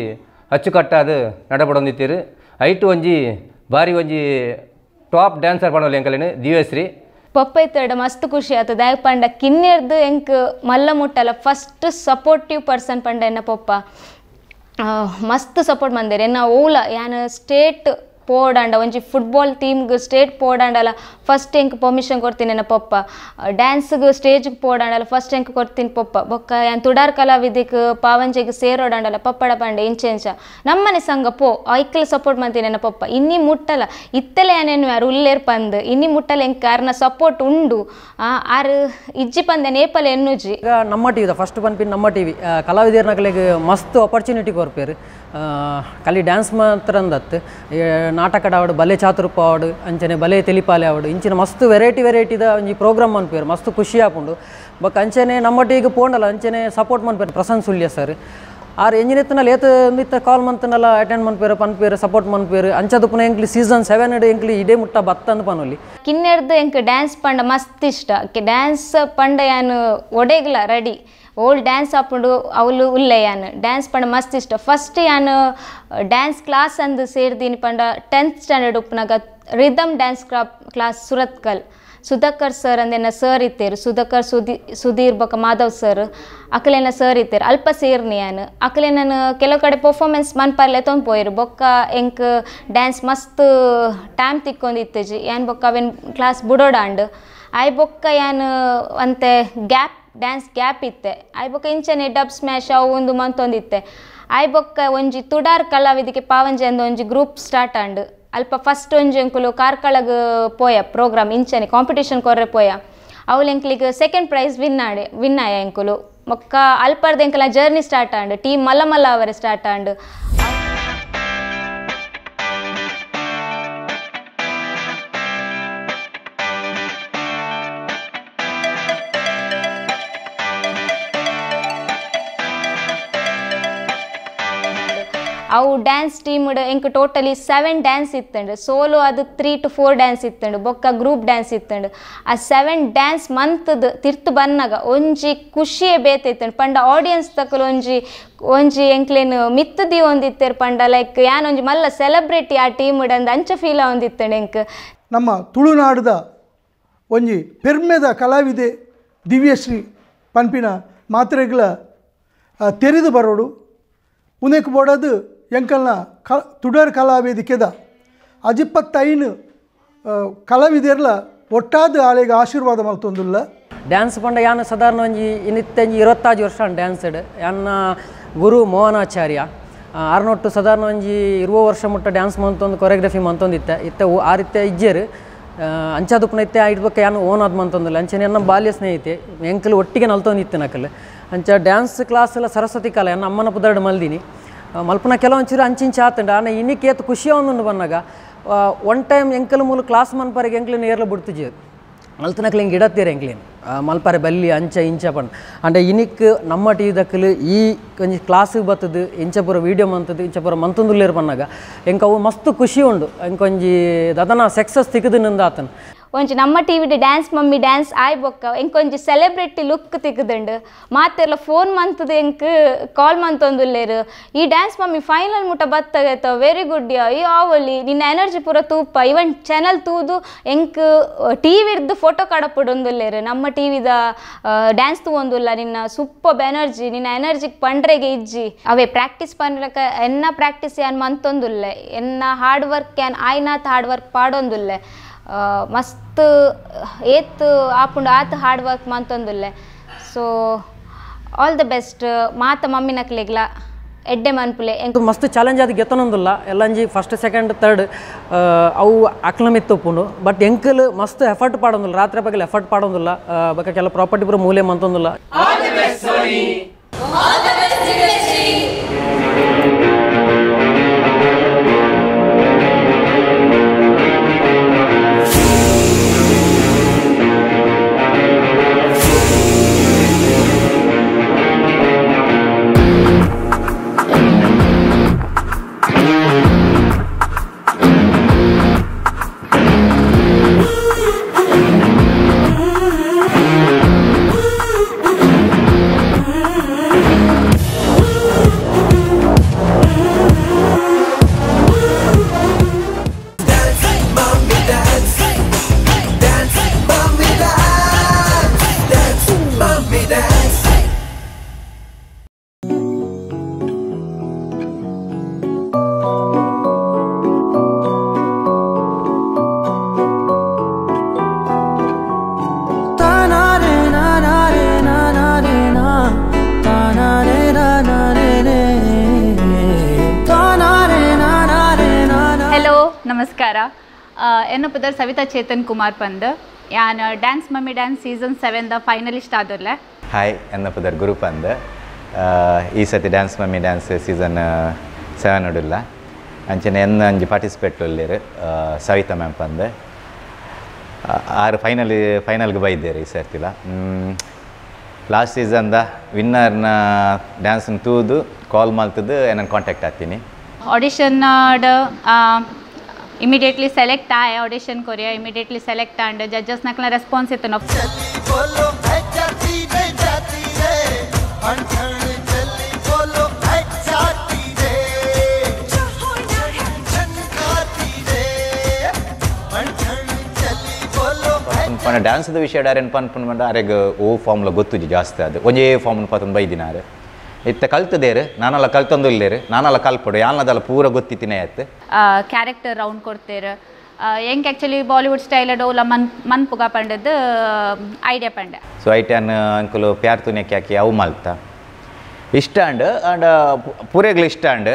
Speaker 21: ಅಚ್ಚುಕಟ್ಟಾದ ನಡಪಡೊಂದಿತ್ತೇರು ಐಟು ಒಂಜಿ ಭಾರಿ ಒಂಜಿ ಟಾಪ್ ಡ್ಯಾನ್ಸರ್ ಪಣೋಲಿ ಎಂಕಲೇನು ದಿವ್ಯಶ್ರೀ
Speaker 16: ಪಪ್ಪ ಇತ್ತಡ ಮಸ್ತ್ ಖುಷಿ ಆಯ್ತು ದಾಯಕ ಪಂಡ ಕಿನ್ನೆರ್ದು ಎಂಕ್ ಮಲ್ಲ ಮುಟ್ಟಲ್ಲ ಫಸ್ಟ್ ಸಪೋರ್ಟಿವ್ ಪರ್ಸನ್ ಪಂಡ ಎನ್ನ ಪಪ್ಪ ಮಸ್ತ್ ಸಪೋರ್ಟ್ ಮಂದೇರು ಎನ್ನ ಓಲ ಯಾನು ಸ್ಟೇಟ್ ಪೋಡಂಡ ಒಂಜಿ ಫುಟ್ಬಾಲ್ ಟೀಮ್ಗೆ ಸ್ಟೇಟ್ ಪೋಡಂಡಲ್ಲ ಫಸ್ಟ್ ಎಂಕ್ ಪರ್ಮಿಷನ್ ಕೊಡ್ತೀನಿ ನನ್ನ ಪಪ್ಪ ಡ್ಯಾನ್ಸ್ಗೆ ಸ್ಟೇಜ್ಗೆ ಪೋಡಂಡಲ್ಲ ಫಸ್ಟ್ ಎಂಕ್ ಕೊಡ್ತೀನಿ ಪಪ್ಪ ಬೊಕ್ಕ ಏನು ತುಡಾರ್ ಕಲಾವಿದಿಗೆ ಪಾವಂಜೆಗೆ ಸೇರೋಡಂಡಲ್ಲ ಪಪ್ಪಡ ಪಂಡೆ ಇಂಚೆಂಚ ನಮ್ಮನೆ ಸಂಘ ಪೋ ಐಕ್ಲ ಸಪೋರ್ಟ್ ಮಾಡ್ತೀನಿ ನನ್ನ ಪಪ್ಪ ಇನ್ನಿ ಮುಟ್ಟಲ್ಲ ಇತ್ತಲೆ ಏನೇನು ಯಾರು ಉಲ್ಲೇರ್ ಪಂದು ಇನ್ನಿ ಮುಟ್ಟಲ್ಲ ಎಂಕ್ ಯಾರನ್ನ ಸಪೋರ್ಟ್ ಉಂಡು ಆರು ಇಜ್ಜಿ ಪಂದೆ ನೇಪಲ್ ಎನ್ನುಜಿ
Speaker 17: ಈಗ ನಮ್ಮ ಟಿವಿದ ಫಸ್ಟ್ ಬಂದ್ಪಿನ್ ನಮ್ಮ ಟಿವಿ ಕಲಾವಿದರ ನಗಲಿಗೆ ಮಸ್ತ್ ಆಪರ್ಚುನಿಟಿ ಕೊರ್ಪೇರು ಖಾಲಿ ಡ್ಯಾನ್ಸ್ ಮಾತ್ರ ಅಂದತ್ತು ನಾಟಕಡ ಆವಡು ಬಲೆ ಚಾತುರ್ಪ ಆವಡು ಅಂಚನೆ ಬಲೆ ತೆಲಿಪಾಲೆ ಆವಡು ಇಂಚಿನ ಮಸ್ತ್ ವೆರೈಟಿದ ಒಂಜಿ ಪ್ರೋಗ್ರಾಮ್ ಮನ್ಪೇರು ಮಸ್ತ್ ಖುಷಿ ಆಪುಂಡು ಬಕ್ ಅಂಚನೆ ನಮ್ಮ ಟಿವಿಗೆ ಪೋಂಡಲ್ಲ ಅಂಚನೆ ಸಪೋರ್ಟ್ ಮನ್ಪೇರು ಪ್ರಸನ್ನ ಸುಳ್ಯ ಸರ್ ಆರು ಎಂಜಿನೆತ್ತನಲ್ಲಿ ಏತ ಕಾಲ್ ಮಂತನಲ್ಲ ಅಟೆಂಡ್ ಮನ್ಪೇರು ಪನ್ಪೇರು ಸಪೋರ್ಟ್ ಮನ್ಪೇರು ಅಂಚದು ಪುನಃ ಎಂಕ್ಲಿ ಸೀಸನ್ 7 ಎಂಕ್ಲಿ ಇಡೇ ಮುಟ್ಟ ಬತ್ತಂದು ಪನೊಲಿ
Speaker 16: ಕಿನ್ನೆರ್ದು ಎಂಕ್ ಡ್ಯಾನ್ಸ್ ಪಂಡ ಮಸ್ತ್ ಇಷ್ಟ ಡ್ಯಾನ್ಸ್ ಪಂಡ ಯಾನು ಒಡೆಗ್ಲ ರೆಡಿ ಓಲ್ಡ್ ಡ್ಯಾನ್ಸ್ ಆಪುಂಡು ಅವಳು ಉಲ್ಲೆ ಯಾನು ಡ್ಯಾನ್ಸ್ ಪಂಡ ಮಸ್ತ್ ಇಷ್ಟ ಫಸ್ಟ್ ಯಾನು ಡ್ಯಾನ್ಸ್ ಕ್ಲಾಸ್ ಅಂದು ಸೇರ್ದೀನಿ ಪಂಡ 10th ಸ್ಟ್ಯಾಂಡರ್ಡ್ ಉಪ್ಪನಾಗ rhythm dance class Surathkal Sudhakar sir ಅಂದೇನ ಸರ್ ಇತ್ತೇರು ಸುಧಾಕರ್ ಸುಧೀರ್ ಬೊಕ್ಕ ಮಾಧವ್ ಸರ್ ಅಕಲೇನ ಸರ್ ಇತ್ತೇರು ಅಲ್ಪ ಸೇರ್ನಿ ಯಾನು ಅಕಲೆ ನಾನು ಕೆಲವು ಕಡೆ ಪರ್ಫಾರ್ಮೆನ್ಸ್ ಮನ್ಪಾರ್ಲೆ ತೊಂದು ಪೋಯಿರು ಬೊಕ್ಕ ಎಂಕ್ ಡ್ಯಾನ್ಸ್ ಮಸ್ತ್ ಟೈಮ್ ತಿಕ್ಕೊಂದಿತ್ತಜಿ ಏನು ಬೊಕ್ಕ ಅವೇನು ಕ್ಲಾಸ್ ಬುಡೋಡಾಂಡು ಆಯ್ ಬೊಕ್ಕ ಏನು ಅಂತೆ ಗ್ಯಾಪ್ ಡ್ಯಾನ್ಸ್ ಗ್ಯಾಪ್ ಇತ್ತೆ ಆಯ್ ಬೊಕ್ಕ ಇಂಚನೆ ಡಬ್ ಸ್ಮ್ಯಾಶ್ ಅವು ಒಂದು ಮಂತೊಂದಿತ್ತೆ ಆಯ್ ಬೊಕ್ಕ ಒಂಜಿ ತುಡಾರ್ ಕಲಾವಿದಿಗೆ ಪಾವಂಜೆ ಅಂದ ಒಂಜಿ ಗ್ರೂಪ್ ಸ್ಟಾರ್ಟ್ ಆಂಡು ಅಲ್ಪ ಫಸ್ಟ್ ಒಂಜಿ ಎಂಕುಲು ಕಾರ್ಕಳಗ್ ಪೋಯ ಪ್ರೋಗ್ರಾಮ್ ಇಂಚನೆ ಕಾಂಪಿಟೇಷನ್ ಕೊರ್ರೆ ಪೋಯ ಅವಳು ಎಂಕ್ಲಿಗೆ ಸೆಕೆಂಡ್ ಪ್ರೈಸ್ ವಿನ್ ಆಯ ಎಂಕುಲು ಮೊಕ್ಕ ಅಲ್ಪರ್ದ ಎಂಕಲ ಜರ್ನಿ ಸ್ಟಾರ್ಟ್ ಆಂಡು ಟೀಮ್ ಮಲ್ಲ ಅವರೇ ಸ್ಟಾರ್ಟ್ ಆಂಡು ಅವು ಡ್ಯಾನ್ಸ್ ಟೀಮ್ ಎಂಕ್ ಟೋಟಲಿ 7 ಡ್ಯಾನ್ಸ್ ಇತ್ತಂಡು ಸೋಲೋ ಅದು 3 to 4 ಡ್ಯಾನ್ಸ್ ಇತ್ತಂಡು ಬೊಕ್ಕ ಗ್ರೂಪ್ ಡ್ಯಾನ್ಸ್ ಇತ್ತಂಡು ಆ 7 ಡ್ಯಾನ್ಸ್ ಮಂತದ ತಿರ್ತು ಬನ್ನಾಗ ಒಂಜಿ ಖುಷಿಯೇ ಬೇತೈತಂಡು ಪಂಡ ಆಡಿಯನ್ಸ್ ತಕ್ಕಲು ಒಂಜಿ ಎಂಕ್ಲೇನು ಮಿತ್ತದಿ ಒಂದಿತ್ತೇರು ಪಂಡ ಲೈಕ್ ಯಾನೊಂಜಿ ಮಲ್ಲ ಸೆಲೆಬ್ರಿಟಿ ಆ ಟೀಮ್ ಅಂದ ಅಂಚ ಫೀಲ ಒಂದಿತ್ತಂಡು ಎಂಕ್
Speaker 19: ನಮ್ಮ ತುಳುನಾಡದ ಒಂಜಿ ಪೆರ್ಮೆದ ಕಲಾವಿದೆ ದಿವ್ಯಶ್ರೀ ಪನ್ಪಿನ ಮಾತ್ರೆಗಳ ತೆರೆದು ಬರೋಡು ಉನೇಕ್ ಬೋಡದು ಎಂಕಲ್ನ ತುಡರ್ ಕಲಾವೇದಿಕೆದ 15 ಕಲಾವಿದರ್ಲ ಒಟ್ಟಾದ ಆಳೆಗೆ ಆಶೀರ್ವಾದ ಮಲ್ತೊಂದುಲ್ಲ
Speaker 17: ಡ್ಯಾನ್ಸ್ ಪಂಡ ಯಾನು ಸಾಧಾರಣ ಒಂಜಿ ಇನ್ನಿತ್ತಂಜಿ 25 ವರ್ಷ ಡ್ಯಾನ್ಸ್ ಯಾನ ಗುರು ಮೋಹನಾಚಾರ್ಯ ಆರ್ನೊಟ್ಟು ಸಾಧಾರಣ ಒಂಜಿ 20 ವರ್ಷ ಮುಟ್ಟ ಡ್ಯಾನ್ಸ್ ಮಂತೊಂದು ಕೊರಿಯೋಗ್ರಫಿ ಮಂತೊಂದಿತ್ತೆ ಆ ರೀತಿ ಇಜ್ಜೇರು ಅಂಚಾದುಪ್ಪನ ಇತ್ತೆ ಇಡ್ಬೇಕು ಯಾನು ಓನ್ ಆದ್ ಮಂತೊಂದಿಲ್ಲ ಅಂಚನೆ ನನ್ನ ಬಾಲ್ಯ ಸ್ನೇಹಿತೆ ಎಂಕಲ್ ಒಟ್ಟಿಗೆ ನಲ್ತೊಂದಿತ್ತೆ ನಕಲ್ ಅಂಚ ಡ್ಯಾನ್ಸ್ ಕ್ಲಾಸ್ ಎಲ್ಲ ಸರಸ್ವತಿ ಕಲೆ ನನ್ನ ಅಮ್ಮನ ಪುದರ್ಡು ಮಲ್ದಿನಿ ಮಲ್ಪನ ಕೆಲವೊಂಚೂರು ಅಂಚಿಂಚ ಆತಂಡ ಆನೆ ಇನ್ನಿಕ್ಕೆ ಏತು ಖುಷಿಯ ಒಂದು ಬಂದಾಗ ಒನ್ ಟೈಮ್ ಎಂಕಲ್ ಮೂಲ ಕ್ಲಾಸ್ ಮನ್ಪಾರಿಗೆ ಎಂಕ್ಲಿನ ಏರ್ಲ ಬಿಡ್ತಿಜೀರು ಮಲ್ತನಕ್ಲಿ ಹಿಂಗೆ ಇಡತ್ತೀರ ಎಂಕ್ಲಿನ ಮಲ್ಪಾರೆ ಬಲ್ಲಿ ಅಂಚ ಇಂಚ ಪಂಡ ಅಂದ್ರೆ ಇನ್ನಿಕ್ ನಮ್ಮ ಟಿವಿ ದಕ್ಕಲು ಈ ಒಂಜಿ ಕ್ಲಾಸಿಗೆ ಬರ್ತದೆ ಇಂಚಪುರ ವೀಡಿಯೋ ಮಂತದ್ದು ಇಂಚಪುರ ಮಂತೊಂದುಲ್ಲೇರು ಬಂದಾಗ ಎಂಕ ಅವು ಮಸ್ತ್ ಖುಷಿ ಉಂಡು ಎಂಕೊಂಜಿ ಅದನ್ನ ಸಕ್ಸಸ್ ತಿಕ್ಕದಿನಿಂದ ಆತನ
Speaker 16: ಒಂಜಿ ನಮ್ಮ ಟಿವಿಡ್ ಡ್ಯಾನ್ಸ್ ಮಮ್ಮಿ ಡ್ಯಾನ್ಸ್ ಆಯ್ ಬೊಕ್ಕ ಎಂಕೊಂಜಿ ಸೆಲೆಬ್ರಿಟಿ ಲುಕ್ ತಿಕ್ಕದಂಡು ಮಾತೆಲ್ಲ ಫೋನ್ ಮಂತದ ಎಂಕ್ ಕಾಲ್ ಮಂತೊಂದುಲ್ಲೇರು ಈ ಡ್ಯಾನ್ಸ್ ಮಮ್ಮಿ ಫೈನಲ್ ಮುಟ್ಟ ಬತ್ತಾಗೈತ ವೆರಿ ಗುಡ್ ಈ ಆವಲಿ ನಿನ್ನ ಎನರ್ಜಿ ಪೂರ ತೂಪ ಇವನ್ ಚಾನಲ್ ತೂದು ಎಂಕ್ ಟಿವಿರ್ದು ಫೋಟೋ ಕಾಡಪಡೊಂದುಲ್ಲೇರು ನಮ್ಮ ಟಿವಿದ ಡ್ಯಾನ್ಸ್ ತೂವೊಂದುಲ್ಲ ನಿನ್ನ ಸೂಪರ್ ಎನರ್ಜಿ ನಿನ್ನ ಎನರ್ಜಿಗೆ ಪಂಡ್ರೆಗೆ ಇಜ್ಜಿ ಅವೇ ಪ್ರಾಕ್ಟೀಸ್ ಪನ್ಲಕ ಎನ್ನ ಪ್ರಾಕ್ಟೀಸ್ ಯಾನ್ ಮಂತೊಂದುಲ್ಲೆ ಎನ್ನ ಹಾರ್ಡ್ ವರ್ಕ್ ಯಾನ್ ಆಯ್ನಾತ್ ಹಾರ್ಡ್ ವರ್ಕ್ ಪಾಡೊಂದುಲ್ಲೆ ಮಸ್ತ್ ಏತ್ ಆಪುಂಡು ಆತ ಹಾರ್ಡ್ ವರ್ಕ್ ಮಂತೊಂದುಲ್ಲೆ ಸೊ ಆಲ್ ದ ಬೆಸ್ಟ್ ಮಾತ ಮಮ್ಮಿ ನಕ್ಲೆಗ್ಲ ಎಡ್ಡೆ ಮನ್ಪುಲೆ
Speaker 17: ಮಸ್ತ್ ಚಾಲೆಂಜ್ ಅದು ಗೆತ್ತನೊಂದಿಲ್ಲ ಎಲ್ಲಂಜಿ ಫಸ್ಟ್ ಸೆಕೆಂಡ್ ಥರ್ಡ್ ಅವು ಅಕ್ಲ ಮಿತ್ತೊಪ್ಪುಂಡು ಬಟ್ ಎಂಕಲ್ ಮಸ್ತ್ ಎಫರ್ಟ್ ಪಾಡೊಂದಿಲ್ಲ ರಾತ್ರಿ ಬಗ್ಗೆ ಎಫರ್ಟ್ ಪಾಡೊಂದಿಲ್ಲ ಬಕ ಕೆಲ ಪ್ರಾಪರ್ಟಿ ಪೂರ ಮೂಲೆ ಮಂತೊಂದಿಲ್ಲ
Speaker 1: ನಮಸ್ಕಾರ ಎನ್ನ ಪುದರ್ ಸವಿತಾ ಚೇತನ್ ಕುಮಾರ್ ಪಂದ್ ಯಾನ್ ಡ್ಯಾನ್ಸ್ ಮಮ್ಮಿ ಡ್ಯಾನ್ಸ್ ಸೀಸನ್ 7 ದ ಫೈನಲಿಸ್ಟ್ ಆದರ್ಲೆ
Speaker 3: ಹಾಯ್ ಎನ್ನ ಪುದರ್ ಗುರು ಪಂದ್ ಈ ಸತಿ ಡ್ಯಾನ್ಸ್ ಮಮ್ಮಿ ಡ್ಯಾನ್ಸ್ ಸೀಸನ್ 7 ಉಡುಲ್ಲ ಅಂಚನೆ ಎನ್ನ ಅಂಜಿ ಪಾರ್ಟಿಸಿಪೇಟ್ ಉಳ್ಳೇರು ಸವಿತಾ ಮ್ಯಾಮ್ ಪಂದ್ ಆರು ಫೈನಲ್ಗೆ ಬೈದೇರು ಈ ಸರ್ತಿಲ ಲಾಸ್ಟ್ ಸೀಸನ್ದ ವಿನ್ನರ್ನ ಡ್ಯಾನ್ಸ್ನ ತೂದು ಕಾಲ್ ಮಲ್ತದ್ದು ನಾನು ಕಾಂಟ್ಯಾಕ್ಟ್ ಆಗ್ತೀನಿ
Speaker 1: ಆಡಿಷನ್ ಇಮಿಡಿಯೇಟ್ಲಿ ಸೆಲೆಕ್ಟ್ ಆಯ ಆಡಿಷನ್ ಕೊರಿಯ ಇಮಿಡಿಯೇಟ್ಲಿ ಸೆಲೆಕ್ಟ್ ಆಂಡ್ ಜಡ್ಜಸ್ ನಕ್ಲ ರೆಸ್ಪಾನ್ಸ್ ಇತ್ತು ನಾವು
Speaker 3: ಡ್ಯಾನ್ಸ್ದ ವಿಷಯ ಡಾರೇನು ಪನ್ಪುಂಡು ಅರೆಗೆ ಓ ಫಾರ್ಮ್ಲ ಗೊತ್ತುಜಿ ಜಾಸ್ತಿ ಅದು ಒಂಜೇ ಫಾರ್ಮ್ನ ಪತ್ತೊಂದು ಬೈದಿನಾರು ಇತ್ತ ಕಲ್ತದೇರು ನಾನೆಲ್ಲ ಕಲ್ತೊಂದು ಇಲ್ಲೇರು ನಾನೆಲ್ಲ ಕಲ್ಪಡು ಯಾನದಲ್ಲ ಪೂರ ಗೊತ್ತಿತ್ತಿನೇ ಆಯ್ತು
Speaker 1: ಕ್ಯಾರೆಕ್ಟರ್ ರೌಂಡ್ ಕೊಡ್ತೇರು ಹೆಂಗೆ ಆ್ಯಕ್ಚುಲಿ ಬಾಲಿವುಡ್ ಸ್ಟೈಲ್ ಡೋಲ ಮನ್ ಪುಗ ಪಂಡದ್ದು ಐಡಿಯಾ ಪಂಡ
Speaker 3: ಸೊ ಐಟ್ಯಾನ್ ಅಂಕಲು ಪ್ಯಾರ್ ತುನೆಕ್ಕೆ ಹಾಕಿ ಅವು ಮಲ್ತ ಇಷ್ಟ ಅಂಡ್ ಪೂರೆಗ್ಲು ಇಷ್ಟ ಅಂಡ್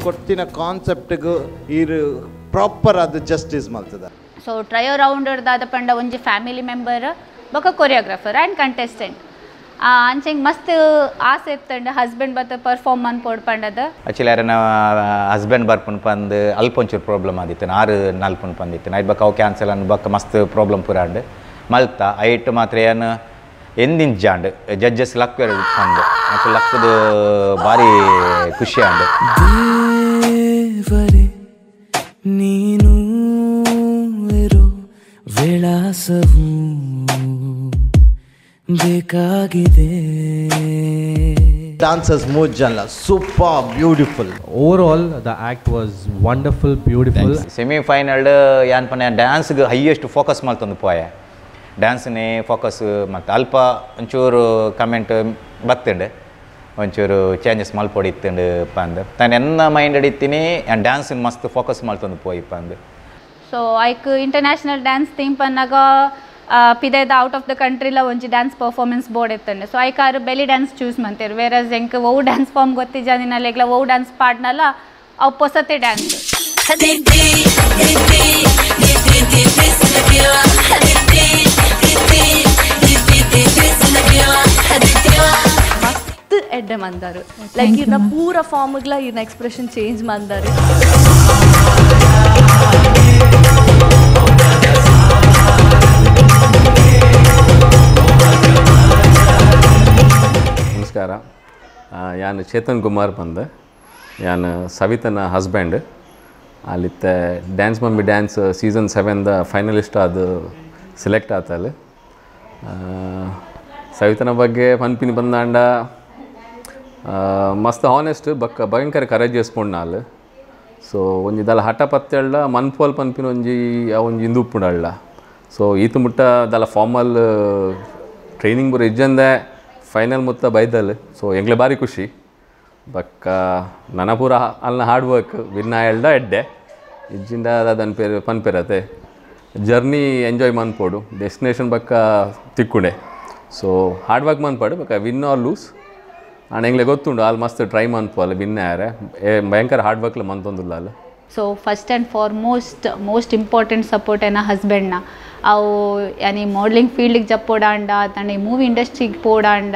Speaker 9: ಕೊಟ್ಟಿನ ಕಾನ್ಸೆಪ್ಟ್ಗೂ ಇರು ಪ್ರಾಪರ್ ಅದು ಜಸ್ಟಿಸ್ ಮಾಡ್ತದ
Speaker 1: ಸೊ ಟ್ರಯೋ ರೌಂಡರ್ದಾದ ಪಂಡ ಒಂಜಿ ಫ್ಯಾಮಿಲಿ ಮೆಂಬರ್ ಬೊಕ ಕೊರಿಯೋಗ್ರಾಫರ್ ಆ್ಯಂಡ್ ಕಂಟೆಸ್ಟೆಂಟ್ ಅಂಚೆಂಗೆ ಮಸ್ತ್ ಆಸೆ ಇತ್ತಂಡ ಹಸ್ಬೆಂಡ್ ಬತ್ತ ಪರ್ಫಾರ್ಮ್ ಮನ್ಪೋಡ್ ಪಂಡದ
Speaker 3: ಆ್ಯಕ್ಚುಲಿ ಯಾರನ್ನ ಹಸ್ಬೆಂಡ್ ಬರ್ಪುನ್ ಪಂದು ಅಲ್ಪೊಂಚೂರು ಪ್ರಾಬ್ಲಮ್ ಆದಿತ್ತು ಆರು ನಲ್ಪುನ್ ಪಂದಿತ್ತು ಐಟ್ ಬಕ್ಕ ಅವು ಕ್ಯಾನ್ಸಲ್ ಅನ್ ಬಕ್ಕ ಮಸ್ತ್ ಪ್ರಾಬ್ಲಮ್ ಪುರಾಂಡ್ ಮಲ್ತ ಐಟ್ ಮಾತ್ರ ಏನು ಎಂದಿನ ಜಾಂಡ್ ಜಡ್ಜಸ್ ಲಕ್ ಪಂದು ಮತ್ತು ಲಕ್ಕದು ಭಾರಿ ಖುಷಿ ಅಂಡ್
Speaker 6: ನೀನು ಇರೋ ವಿಳಾಸವು ಬೇಕಾಗಿದೆ
Speaker 9: dancers mood janla super beautiful
Speaker 5: overall the act was wonderful beautiful
Speaker 3: semi final yan pane dance ಗೆ highest focus maltondu poya dance ne focus ಮತ್ತು ಅಲ್ಪ ಒಂಚೂರು ಕಮೆಂಟ್ ಬತ್ತಂಡೆ ಒಂಚೂರು ಚೇಂಜಸ್ ಮಲ್ಪೊಡಿತ್ತಂಡು ಪಂದು ನಾನು ಎನ್ನ ಮೈಂಡ್ ಹಿಡಿತೀನಿ ಡ್ಯಾನ್ಸ್ ಮಸ್ತ್ ಫೋಕಸ್ ಮಾಡ್ತಂದು ಪೋಯಿ ಪಂದು
Speaker 1: ಸೊ ಐಕ್ ಇಂಟರ್ನ್ಯಾಷನಲ್ ಡ್ಯಾನ್ಸ್ ಥೀಮ್ ಪನ್ನಾಗ ಪಿದೆದ ಔಟ್ ಆಫ್ ದ ಕಂಟ್ರಿಲ ಒಂಜಿ ಡ್ಯಾನ್ಸ್ ಪರ್ಫಾರ್ಮೆನ್ಸ್ ಬೋರ್ಡ್ ಇತ್ತಂಡೆ ಸೊ ಐಕಾರು ಬೆಲಿ ಡ್ಯಾನ್ಸ್ ಚೂಸ್ ಮಾಡ್ತೇರು ವೇರಸ್ ಎಂಕ್ ಓ ಡ್ಯಾನ್ಸ್ ಫಾರ್ಮ್ ಗೊತ್ತಿಜಾನಿನಲ್ಲಿ ಈಗಲ ಓ ಡ್ಯಾನ್ಸ್ ಪಾಡ್ನಲ್ಲ ಅವು ಪೊಸತೆ ಡ್ಯಾನ್ಸ್
Speaker 8: ಮಸ್ತ್ ಎಡ್ಡೆ ಮಂದಾರು ಲೈಕ್ ಇವ್ರನ್ನ ಪೂರ ಫಾರ್ಮ್ಗ್ಲ ಇವ್ರನ್ನ ಎಕ್ಸ್ಪ್ರೆಷನ್ ಚೇಂಜ್ ಮಂದಾರು
Speaker 22: ನಮಸ್ಕಾರ ಯಾನ್ ಚೇತನ್ ಕುಮಾರ್ ಬಂದೆ ಯಾನ್ ಸವಿತನ ಹಸ್ಬೆಂಡ್ ಅಲ್ಲಿತ್ತ dance mummy dance season 7 finalist ಅದು ಸೆಲೆಕ್ಟ್ ಆತಲ್ಲಿ ಸವಿತನ ಬಗ್ಗೆ ಪನ್ಪಿನಿ ಬಂದಾಂಡ ಮಸ್ತ್ ಹಾನೆಸ್ಟ್ ಬಕ್ಕ ಭಯಂಕರ ಕರೇಜ್ చేసుಕೊಂಡು ನಾಲ್ ಸೊ ಒಂಜಿ ದಲ ಹಠ ಪತ್ತೆಳ್ಳ ಮನ್ಪೋಲ್ ಪನ್ಪಿನ ಒಂಜಿ ಇಂದು ಉಪ್ಪುಂಡಳ್ಳ ಸೊ ಈತ ಮುಟ್ಟ ದಲ ಫಾರ್ಮಲ್ ಟ್ರೈನಿಂಗ್ ಬರೋ ಇಜ್ಜಂದೆ ಫೈನಲ್ ಮುತ್ತ ಬೈದಲ್ ಸೊ ಎಂಗ್ಲೆ ಭಾರಿ ಖುಷಿ ಬಕ್ಕ ನನ್ನ ಪೂರ ಅಲ್ನ ಹಾರ್ಡ್ ವರ್ಕ್ ವಿನ್ ಆಯಳ್ದ ಎಡ್ಡೆ ಇಜ್ಜಿಂದ ಅದನ್ನ ಪೇರು ಪನ್ಪೇರತೆ ಜರ್ನಿ ಎಂಜಾಯ್ ಮನ್ಪೋಡು ಡೆಸ್ಟಿನೇಷನ್ ಬಕ್ಕ ತಿಕ್ಕುಂಡೆ ಸೊ ಹಾರ್ಡ್ ವರ್ಕ್ ಮನ್ಪಾಡು ಬಕ್ಕ ವಿನ್ ಆರ್ ಲೂಸ್ ನಾನು ಎಂಗ್ಲೆ ಗೊತ್ತುಂಡು ಅಲ್ಲಿ ಮಸ್ತ್ ಟ್ರೈ ಮನ್ಪು ವಿನ್ ಆಯಾರೆ ಭಯಂಕರ ಹಾರ್ಡ್ ವರ್ಕ್ಲ ಮನ್ತೊಂದಿಲ್ಲ ಅಲ್ಲಿ
Speaker 1: so first and most important support ಏನ ಹಸ್ಬೆಂಡ್ನ ಅವು ಯಾನಿ ಮಾಡಲಿಂಗ್ ಫೀಲ್ಡಿಗೆ ಜಪ್ಪೋಡಾಂಡ ತನ್ನ ಮೂವಿ ಇಂಡಸ್ಟ್ರಿಗೆ ಪೋಡಾಂಡ